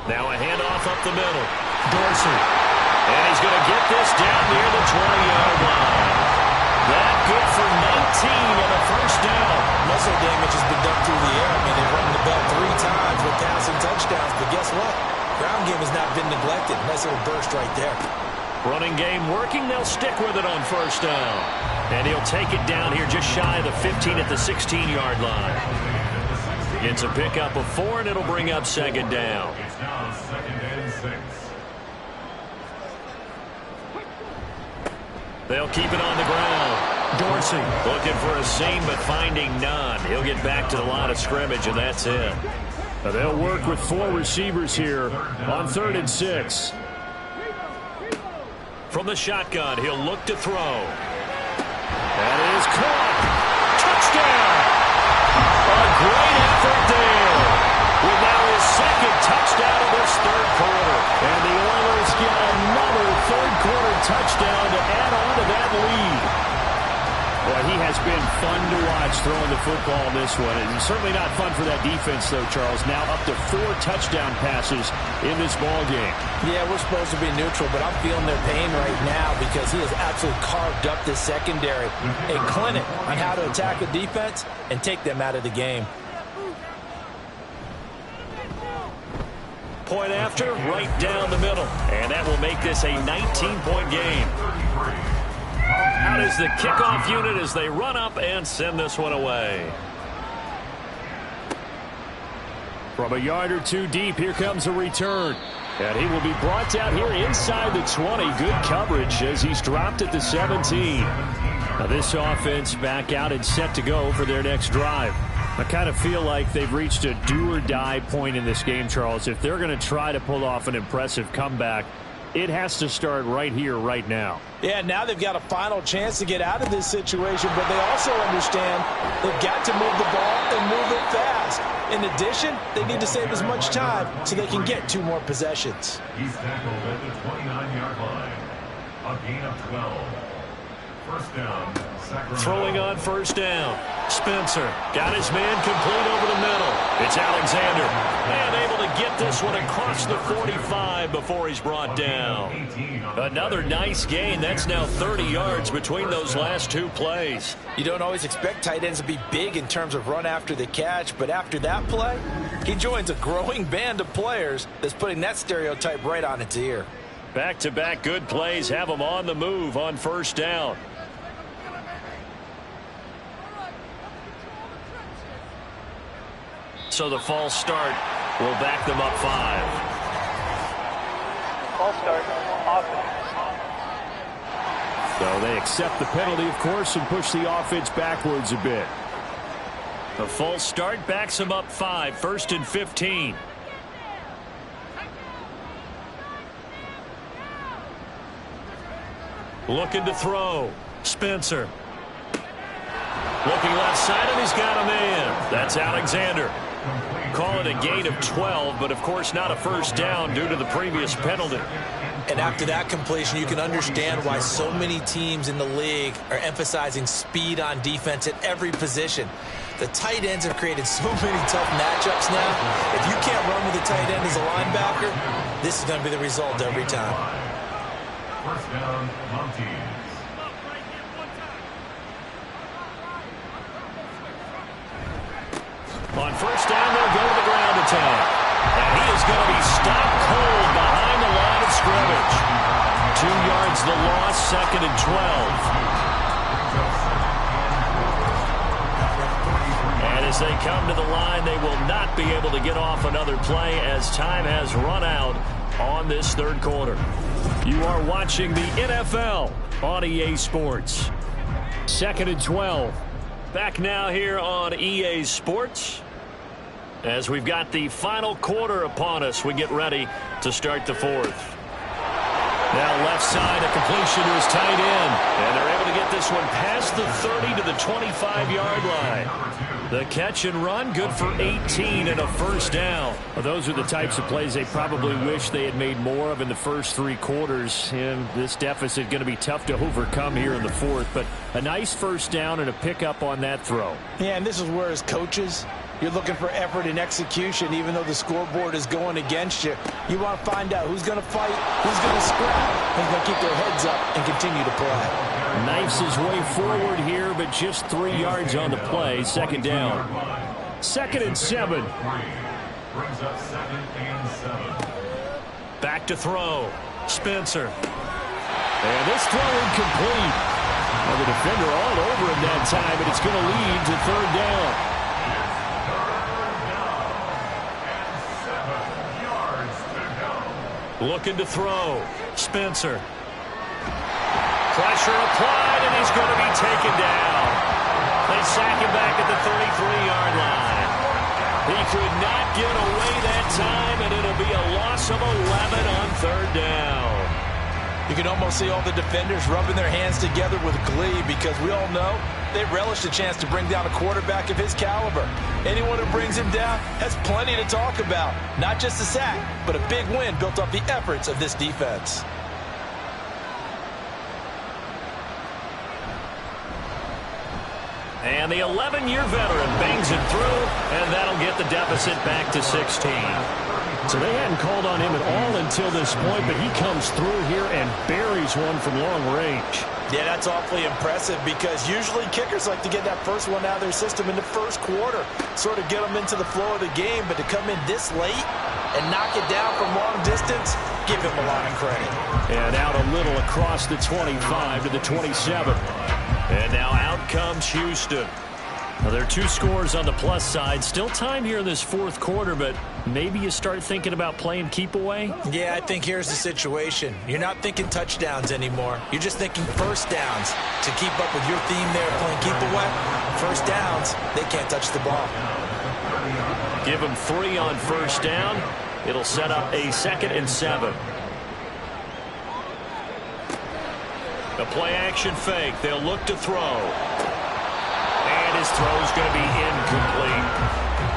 Now a handoff up the middle. Dorsey. And he's going to get this down near the 20-yard line. That good for 19 and a 1st down. Muscle damage has been done through the air. I mean, they've run the ball 3 times with passing touchdowns. But guess what? Ground game has not been neglected. Nice little burst right there. Running game working. They'll stick with it on 1st down. And he'll take it down here just shy of the 15 at the 16-yard line. It's a pickup of 4, and it'll bring up 2nd down. It's now 2nd and 6. They'll keep it on the ground. Dorsey looking for a seam, but finding none. He'll get back to the line of scrimmage, and that's it. They'll work with 4 receivers here on 3rd and 6. From the shotgun, he'll look to throw. That is caught. Touchdown! A great effort there. With now his 2nd touchdown of this 3rd quarter. And the Oilers get another 3rd quarter touchdown to add on to that lead. Well, he has been fun to watch throwing the football in this one. And certainly not fun for that defense, though, Charles. Now up to 4 touchdown passes in this ball game. Yeah, we're supposed to be neutral, but I'm feeling their pain right now because he has absolutely carved up this secondary. A clinic on how to attack a defense and take them out of the game. Point after, right down the middle. And that will make this a 19-point game. Out is the kickoff unit as they run up and send this one away. From a yard or 2 deep, here comes a return. And he will be brought down here inside the 20. Good coverage as he's dropped at the 17. Now this offense back out and set to go for their next drive. I kind of feel like they've reached a do-or-die point in this game, Charles. If they're going to try to pull off an impressive comeback, it has to start right here, right now. Yeah, now they've got a final chance to get out of this situation, but they also understand they've got to move the ball and move it fast. In addition, they need to save as much time so they can get 2 more possessions. He's tackled at the 29-yard line. A gain of 12. 1st down, Sacramento. Throwing on 1st down. Spencer got his man complete over the middle. It's Alexander. And able to get this one across the 45 before he's brought down. Another nice gain. That's now 30 yards between those last 2 plays. You don't always expect tight ends to be big in terms of run after the catch, but after that play, he joins a growing band of players that's putting that stereotype right on its ear. Back-to-back good plays have them on the move on 1st down. So the false start will back them up 5. False start, offense. So they accept the penalty, of course, and push the offense backwards a bit. A false start backs him up 5, 1st and 15. Looking to throw. Spencer. Looking left side, and he's got a man. That's Alexander. Call it a gain of 12, but of course not a first down due to the previous penalty. And after that completion, you can understand why so many teams in the league are emphasizing speed on defense at every position. The tight ends have created so many tough matchups now. If you can't run with a tight end as a linebacker, this is going to be the result every time. First down, Mounties. On first down, they'll go to the ground attack. And he is going to be stopped cold behind the line of scrimmage. 2 yards the loss, 2nd and 12. And as they come to the line, they will not be able to get off another play as time has run out on this 3rd quarter. You are watching the NFL on EA Sports. 2nd and 12. Back now here on EA Sports. As we've got the final quarter upon us, we get ready to start the 4th. Now left side, a completion to his tight end. And they're able to get this one past the 30 to the 25-yard line. The catch and run, good for 18 and a first down. Well, those are the types of plays they probably wish they had made more of in the first 3 quarters. And this deficit going to be tough to overcome here in the 4th. But a nice first down and a pickup on that throw. Yeah, and this is where as coaches, you're looking for effort and execution, even though the scoreboard is going against you. You want to find out who's going to fight, who's going to scrap, who's going to keep their heads up and continue to play. Knifes his way forward here, but just 3 yards on the play. 2nd down. 2nd and 7. Brings up 2nd and 7. Back to throw. Spencer. And this throw incomplete. Well, the defender all over him that time, and it's going to lead to 3rd down. Looking to throw. Spencer. Pressure applied, and he's going to be taken down. They sack him back at the 33-yard line. He could not get away that time, and it'll be a loss of 11 on 3rd down. You can almost see all the defenders rubbing their hands together with glee because we all know they relish the chance to bring down a quarterback of his caliber. Anyone who brings him down has plenty to talk about. Not just a sack, but a big win built off the efforts of this defense. And the 11-year veteran bangs it through, and that'll get the deficit back to 16. So they hadn't called on him at all until this point, but he comes through here and buries one from long range. Yeah, that's awfully impressive because usually kickers like to get that first one out of their system in the 1st quarter, sort of get them into the flow of the game, but to come in this late and knock it down from long distance, give him a lot of credit. And out a little across the 25 to the 27. And now out comes Houston. Now, there are 2 scores on the plus side. Still time here in this 4th quarter, but maybe you start thinking about playing keep away? Yeah, I think here's the situation. You're not thinking touchdowns anymore. You're just thinking first downs. To keep up with your theme there, playing keep away, first downs, they can't touch the ball. Give them 3 on first down. It'll set up a 2nd and 7. A play-action fake. They'll look to throw. And his throw's going to be incomplete.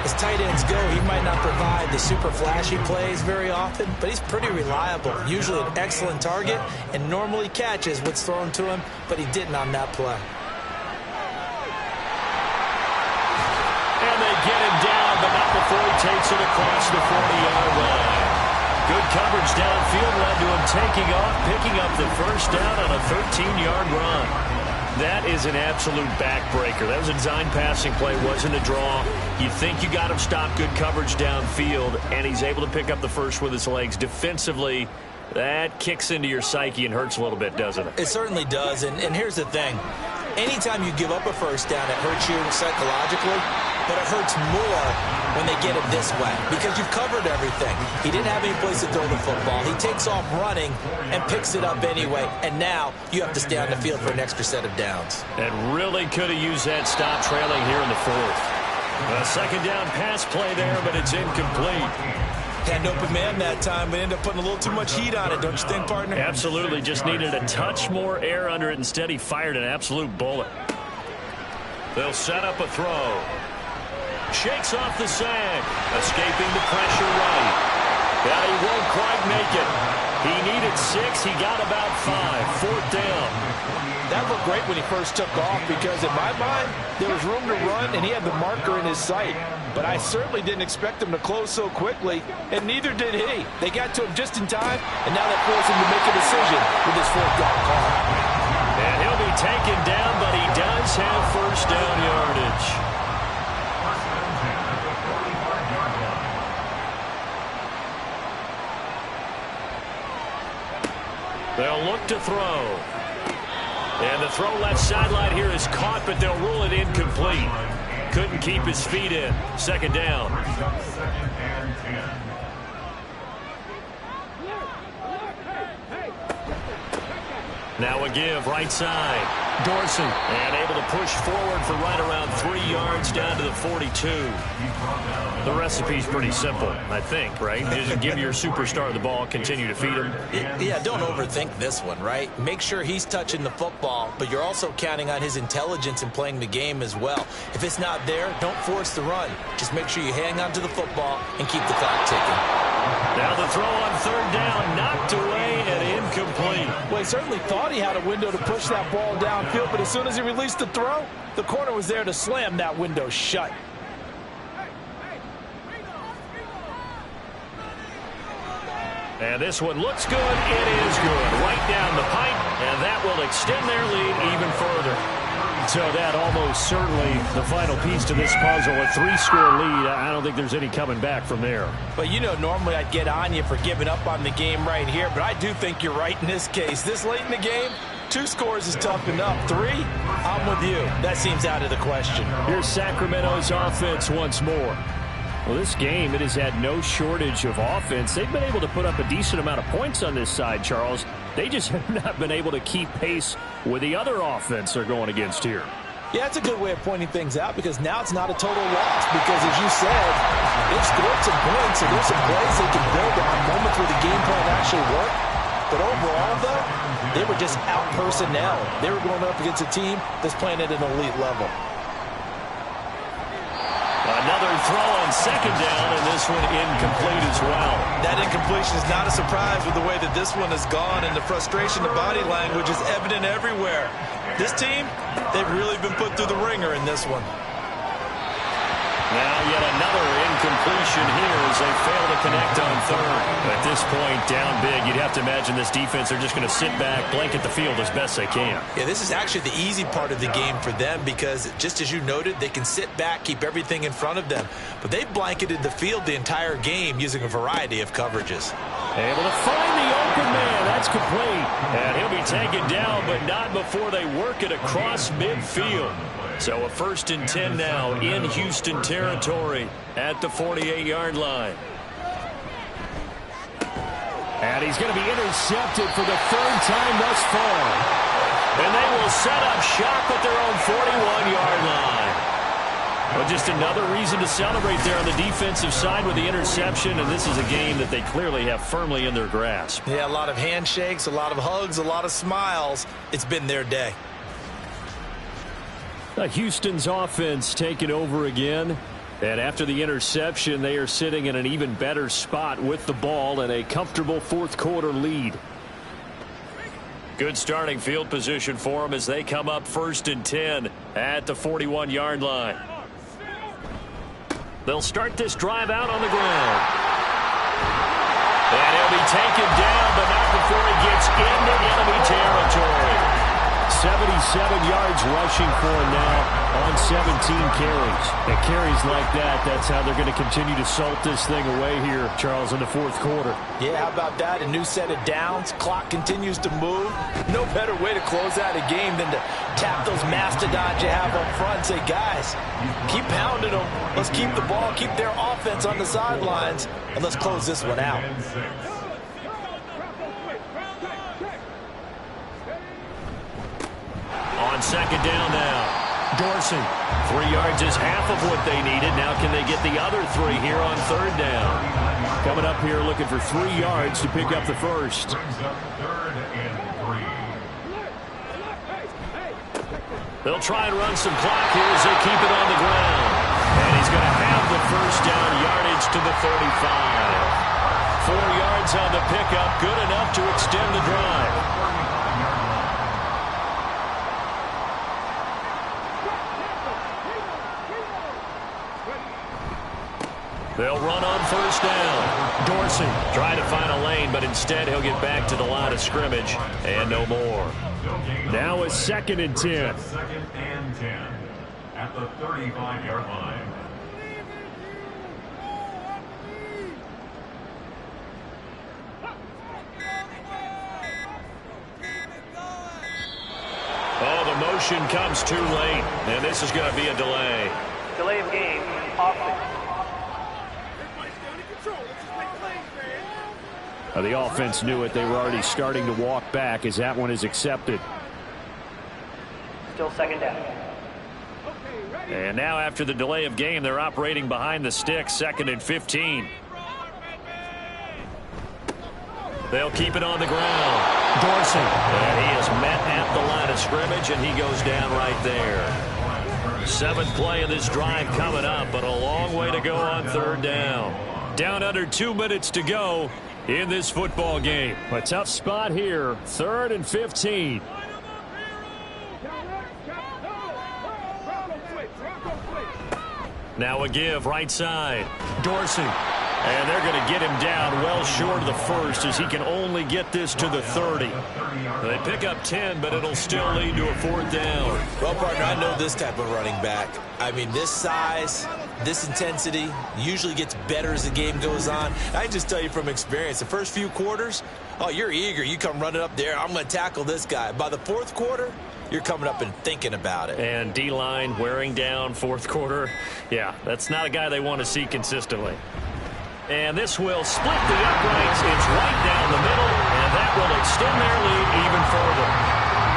As tight ends go, he might not provide the super flashy plays very often, but he's pretty reliable. Usually an excellent target and normally catches what's thrown to him, but he didn't on that play. And they get him down, but not before he takes it across the 40-yard line. Good coverage downfield led to him taking off, picking up the first down on a 13-yard run. That is an absolute backbreaker. That was a design passing play, wasn't a draw. You think you got him stopped, good coverage downfield, and he's able to pick up the first with his legs. Defensively, that kicks into your psyche and hurts a little bit, doesn't it? It certainly does, and here's the thing. Anytime you give up a first down, it hurts you psychologically, but it hurts more when they get it this way because you've covered everything. He didn't have any place to throw the football. He takes off running and picks it up anyway, and now you have to stay on the field for an extra set of downs. And really could have used that stop trailing here in the fourth. A second down pass play there, but it's incomplete. Had an open man that time, but ended up putting a little too much heat on it, don't you think, partner? Absolutely. Just needed a touch more air under it. Instead, he fired an absolute bullet. They'll set up a throw. Shakes off the sag. Escaping the pressure right. Yeah, he won't quite make it. He needed 6. He got about 5. Fourth down. That looked great when he first took off because in my mind, there was room to run and he had the marker in his sight. But I certainly didn't expect him to close so quickly, and neither did he. They got to him just in time, and now that forced him to make a decision with his fourth down call. And he'll be taken down, but he does have first down yardage. They'll look to throw. And the throw left sideline here is caught, but they'll rule it incomplete. Couldn't keep his feet in. Second down. Second and 10. Now a give, right side. Dorsey. And able to push forward for right around 3 yards down to the 42. The recipe's pretty simple, I think, right? Just give your superstar the ball, continue to feed him. Yeah, don't overthink this one, right? Make sure he's touching the football, but you're also counting on his intelligence in playing the game as well. If it's not there, don't force the run. Just make sure you hang on to the football and keep the clock ticking. Now the throw on third down, knocked away and incomplete. Well, he certainly thought he had a window to push that ball downfield, but as soon as he released the throw, the corner was there to slam that window shut. And this one looks good. It is good. Right down the pipe, and that will extend their lead even further. So that almost certainly the final piece to this puzzle, a 3-score lead. I don't think there's any coming back from there. But you know, normally I'd get on you for giving up on the game right here, but I do think you're right in this case. This late in the game, 2 scores is tough enough. 3, I'm with you. That seems out of the question. Here's Sacramento's offense once more. Well, this game, it has had no shortage of offense. They've been able to put up a decent amount of points on this side, Charles. They just have not been able to keep pace with the other offense they're going against here. Yeah, that's a good way of pointing things out because now it's not a total loss because, as you said, they've scored some points, and there's some plays they can build on, moments where the game plan actually worked. But overall, though, they were just out personnel. They were going up against a team that's playing at an elite level. Another throw on second down, and this one incomplete as well. That incompletion is not a surprise with the way that this one has gone, and the frustration, the body language is evident everywhere. This team, they've really been put through the ringer in this one. Now yet another incompletion here as they fail to connect on third. At this point, down big, you'd have to imagine this defense, they're just going to sit back, blanket the field as best they can. Yeah, this is actually the easy part of the game for them because, just as you noted, they can sit back, keep everything in front of them. But they've blanketed the field the entire game using a variety of coverages. Able to find the open man. That's complete. And he'll be taken down, but not before they work it across midfield. So a 1st and 10 now in Houston territory at the 48-yard line. And he's going to be intercepted for the 3rd time thus far. And they will set up shop at their own 41-yard line. Well, just another reason to celebrate there on the defensive side with the interception, and this is a game that they clearly have firmly in their grasp. Yeah, a lot of handshakes, a lot of hugs, a lot of smiles. It's been their day. Houston's offense taking over again. And after the interception, they are sitting in an even better spot with the ball and a comfortable 4th quarter lead. Good starting field position for them as they come up 1st and 10 at the 41-yard line. They'll start this drive out on the ground. And he'll be taken down, but not before he gets into enemy territory. 77 yards rushing for him now on 17 carries. And carries like that, that's how they're going to continue to salt this thing away here, Charles, in the fourth quarter. Yeah, how about that? A new set of downs. Clock continues to move. No better way to close out a game than to tap those mastodons you have up front and say, guys, keep pounding them. Let's keep the ball, keep their offense on the sidelines, and let's close this one out. On second down now. Dorsey. 3 yards is half of what they needed. Now can they get the other 3 here on third down? Coming up here looking for 3 yards to pick up the first. They'll try and run some clock here as they keep it on the ground. And he's going to have the first down yardage to the 35. 4 yards on the pickup. Good enough to extend the drive. They'll run on first down. Dorsey trying to find a lane, but instead he'll get back to the line of scrimmage and no more. Now a 2nd and 10. 2nd and 10 at the 35-yard line. Oh, the motion comes too late, and this is going to be a delay. Delay of game, offense. The offense knew it. They were already starting to walk back as that one is accepted. Still second down. And now after the delay of game, they're operating behind the sticks, 2nd and 15. They'll keep it on the ground. Dorsey. And he is met at the line of scrimmage, and he goes down right there. 7th play of this drive coming up, but a long way to go on third down. Down under 2 minutes to go in this football game. A tough spot here, 3rd and 15. Now a give right side. Dorsey. And they're going to get him down well short of the first as he can only get this to the 30. They pick up 10, but it'll still lead to a 4th down. Well, partner, I know this type of running back. I mean, this size, this intensity usually gets better as the game goes on. I can just tell you from experience, the first few quarters, oh, you're eager. You come running up there. I'm going to tackle this guy. By the 4th quarter, you're coming up and thinking about it. And D-line wearing down 4th quarter. Yeah, that's not a guy they want to see consistently. And this will split the uprights. It's right down the middle, and that will extend their lead even further.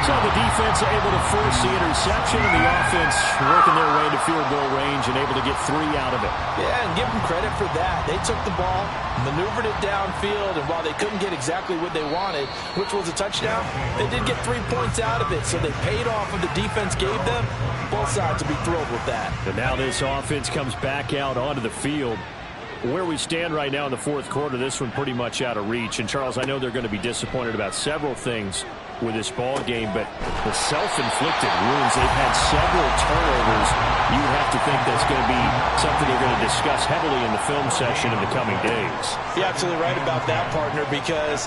So the defense able to force the interception, and the offense working their way to field goal range and able to get 3 out of it. Yeah, and give them credit for that. They took the ball, maneuvered it downfield, and while they couldn't get exactly what they wanted, which was a touchdown, they did get 3 points out of it, so they paid off what the defense gave them. Both sides will be thrilled with that. And now this offense comes back out onto the field. Where we stand right now in the 4th quarter, this one pretty much out of reach. And, Charles, I know they're going to be disappointed about several things with this ball game, but the self-inflicted wounds, they've had several turnovers. You would have to think that's going to be something they're going to discuss heavily in the film session in the coming days. You're absolutely right about that, partner, because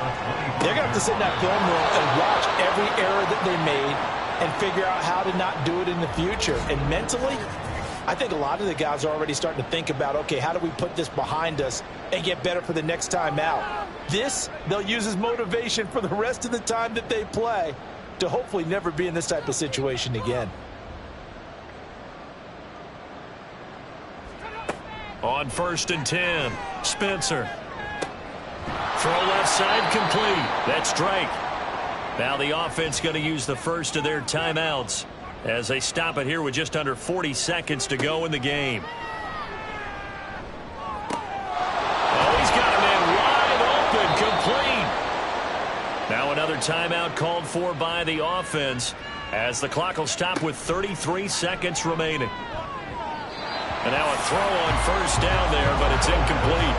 they're going to have to sit in that film room and watch every error that they made and figure out how to not do it in the future. And mentally, I think a lot of the guys are already starting to think about, okay, how do we put this behind us and get better for the next time out? This, they'll use as motivation for the rest of the time that they play to hopefully never be in this type of situation again. On 1st and 10, Spencer. Throw left side complete. That's Drake. Now the offense going to use the first of their timeouts as they stop it here with just under 40 seconds to go in the game. Oh, he's got a man wide open, complete. Now another timeout called for by the offense as the clock will stop with 33 seconds remaining. And now a throw on first down there, but it's incomplete.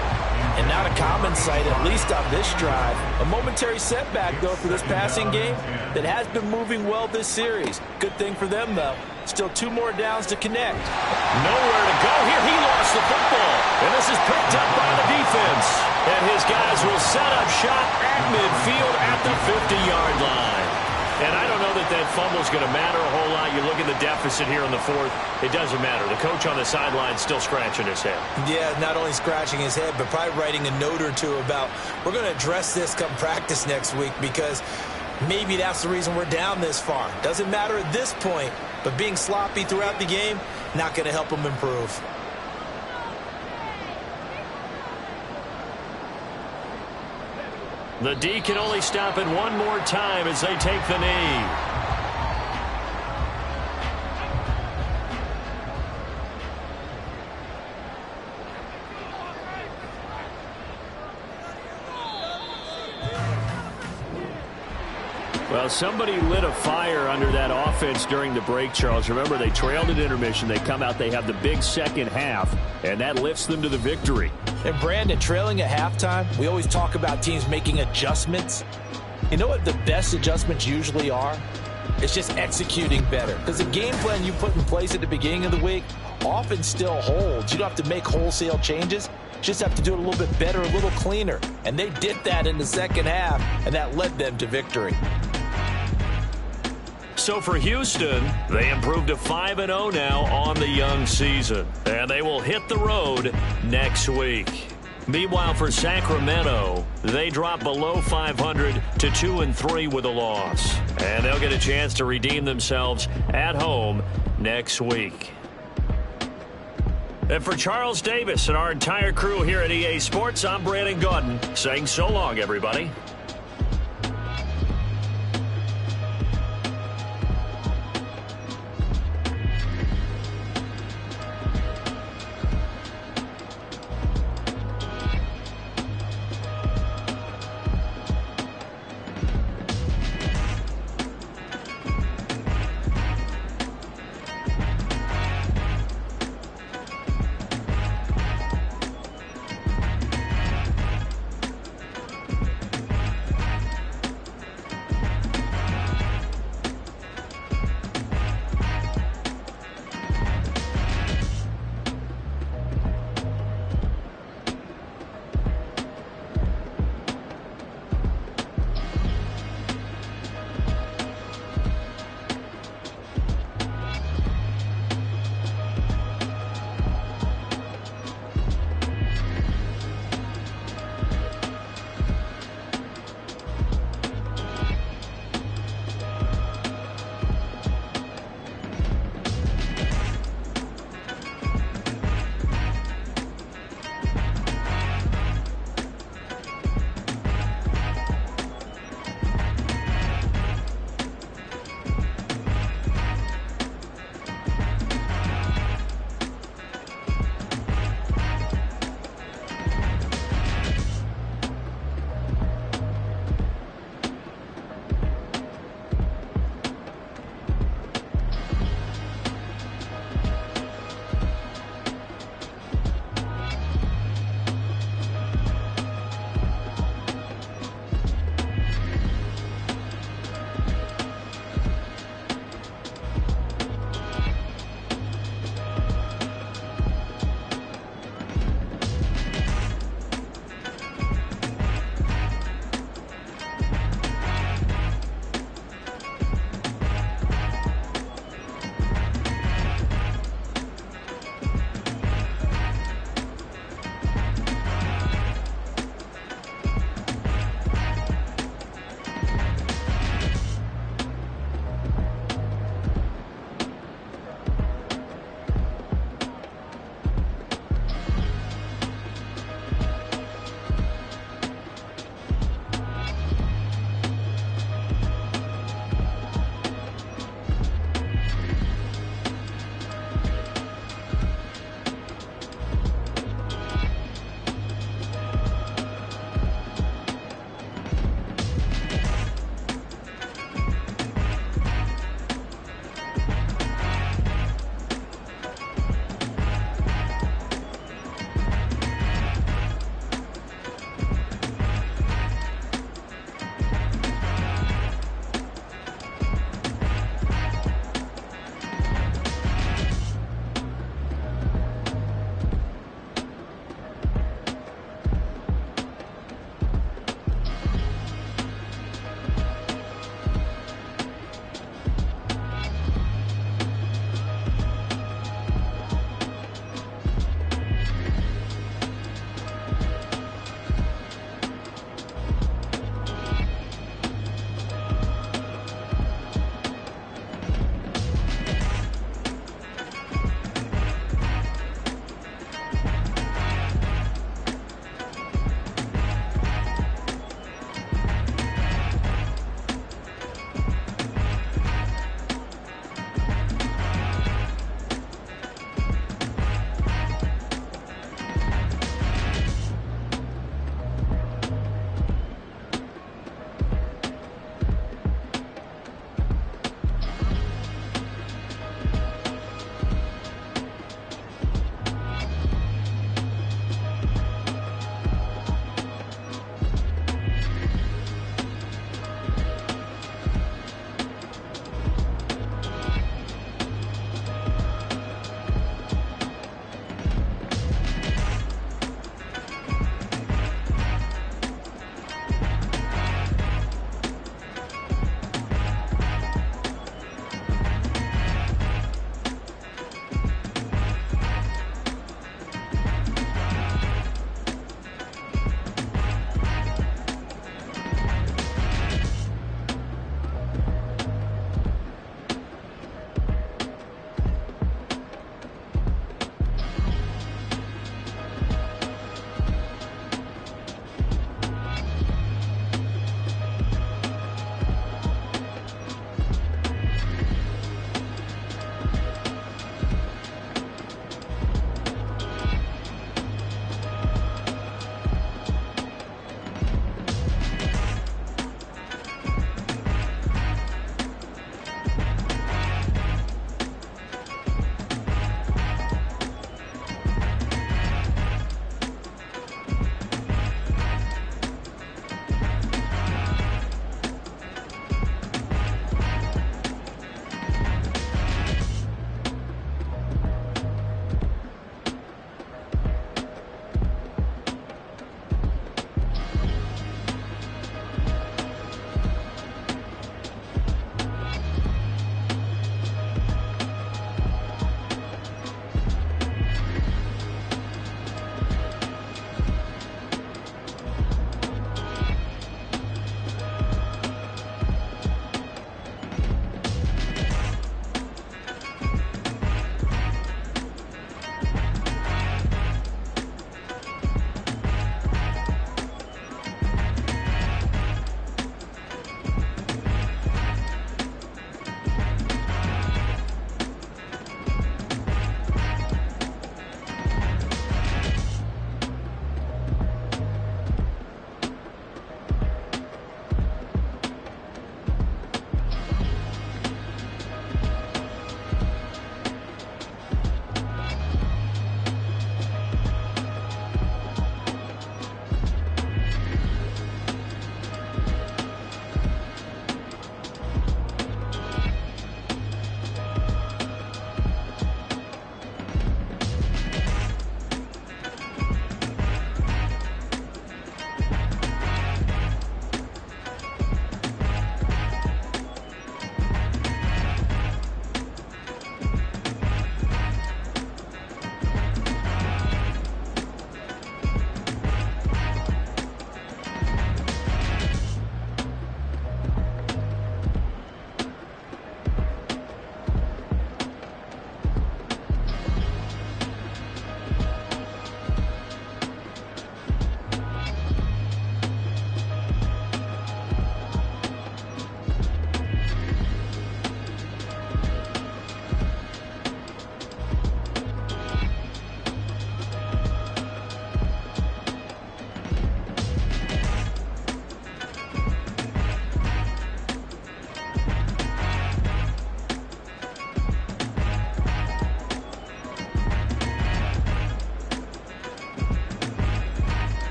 And not a common sight, at least on this drive. A momentary setback, though, for this passing game that has been moving well this series. Good thing for them, though. Still 2 more downs to connect. Nowhere to go here. He lost the football. And this is picked up by the defense. And his guys will set up shop at midfield at the 50-yard line. And I don't know that fumble is going to matter a whole lot. You look at the deficit here in the fourth. It doesn't matter. The coach on the sideline still scratching his head. Yeah, not only scratching his head, but probably writing a note or two about, we're going to address this come practice next week, because maybe that's the reason we're down this far. Doesn't matter at this point, but being sloppy throughout the game, not going to help him improve. The D can only stop it one more time as they take the knee. Well, somebody lit a fire under that offense during the break, Charles. Remember, they trailed at intermission. They come out, they have the big second half, and that lifts them to the victory. And Brandon, trailing at halftime, we always talk about teams making adjustments. You know what the best adjustments usually are? It's just executing better. Because the game plan you put in place at the beginning of the week often still holds. You don't have to make wholesale changes. You just have to do it a little bit better, a little cleaner. And they did that in the second half, and that led them to victory. So for Houston, they improved to 5-0 now on the young season. And they will hit the road next week. Meanwhile, for Sacramento, they drop below 500 to 2-3 with a loss. And they'll get a chance to redeem themselves at home next week. And for Charles Davis and our entire crew here at EA Sports, I'm Brandon Gaudin saying so long, everybody.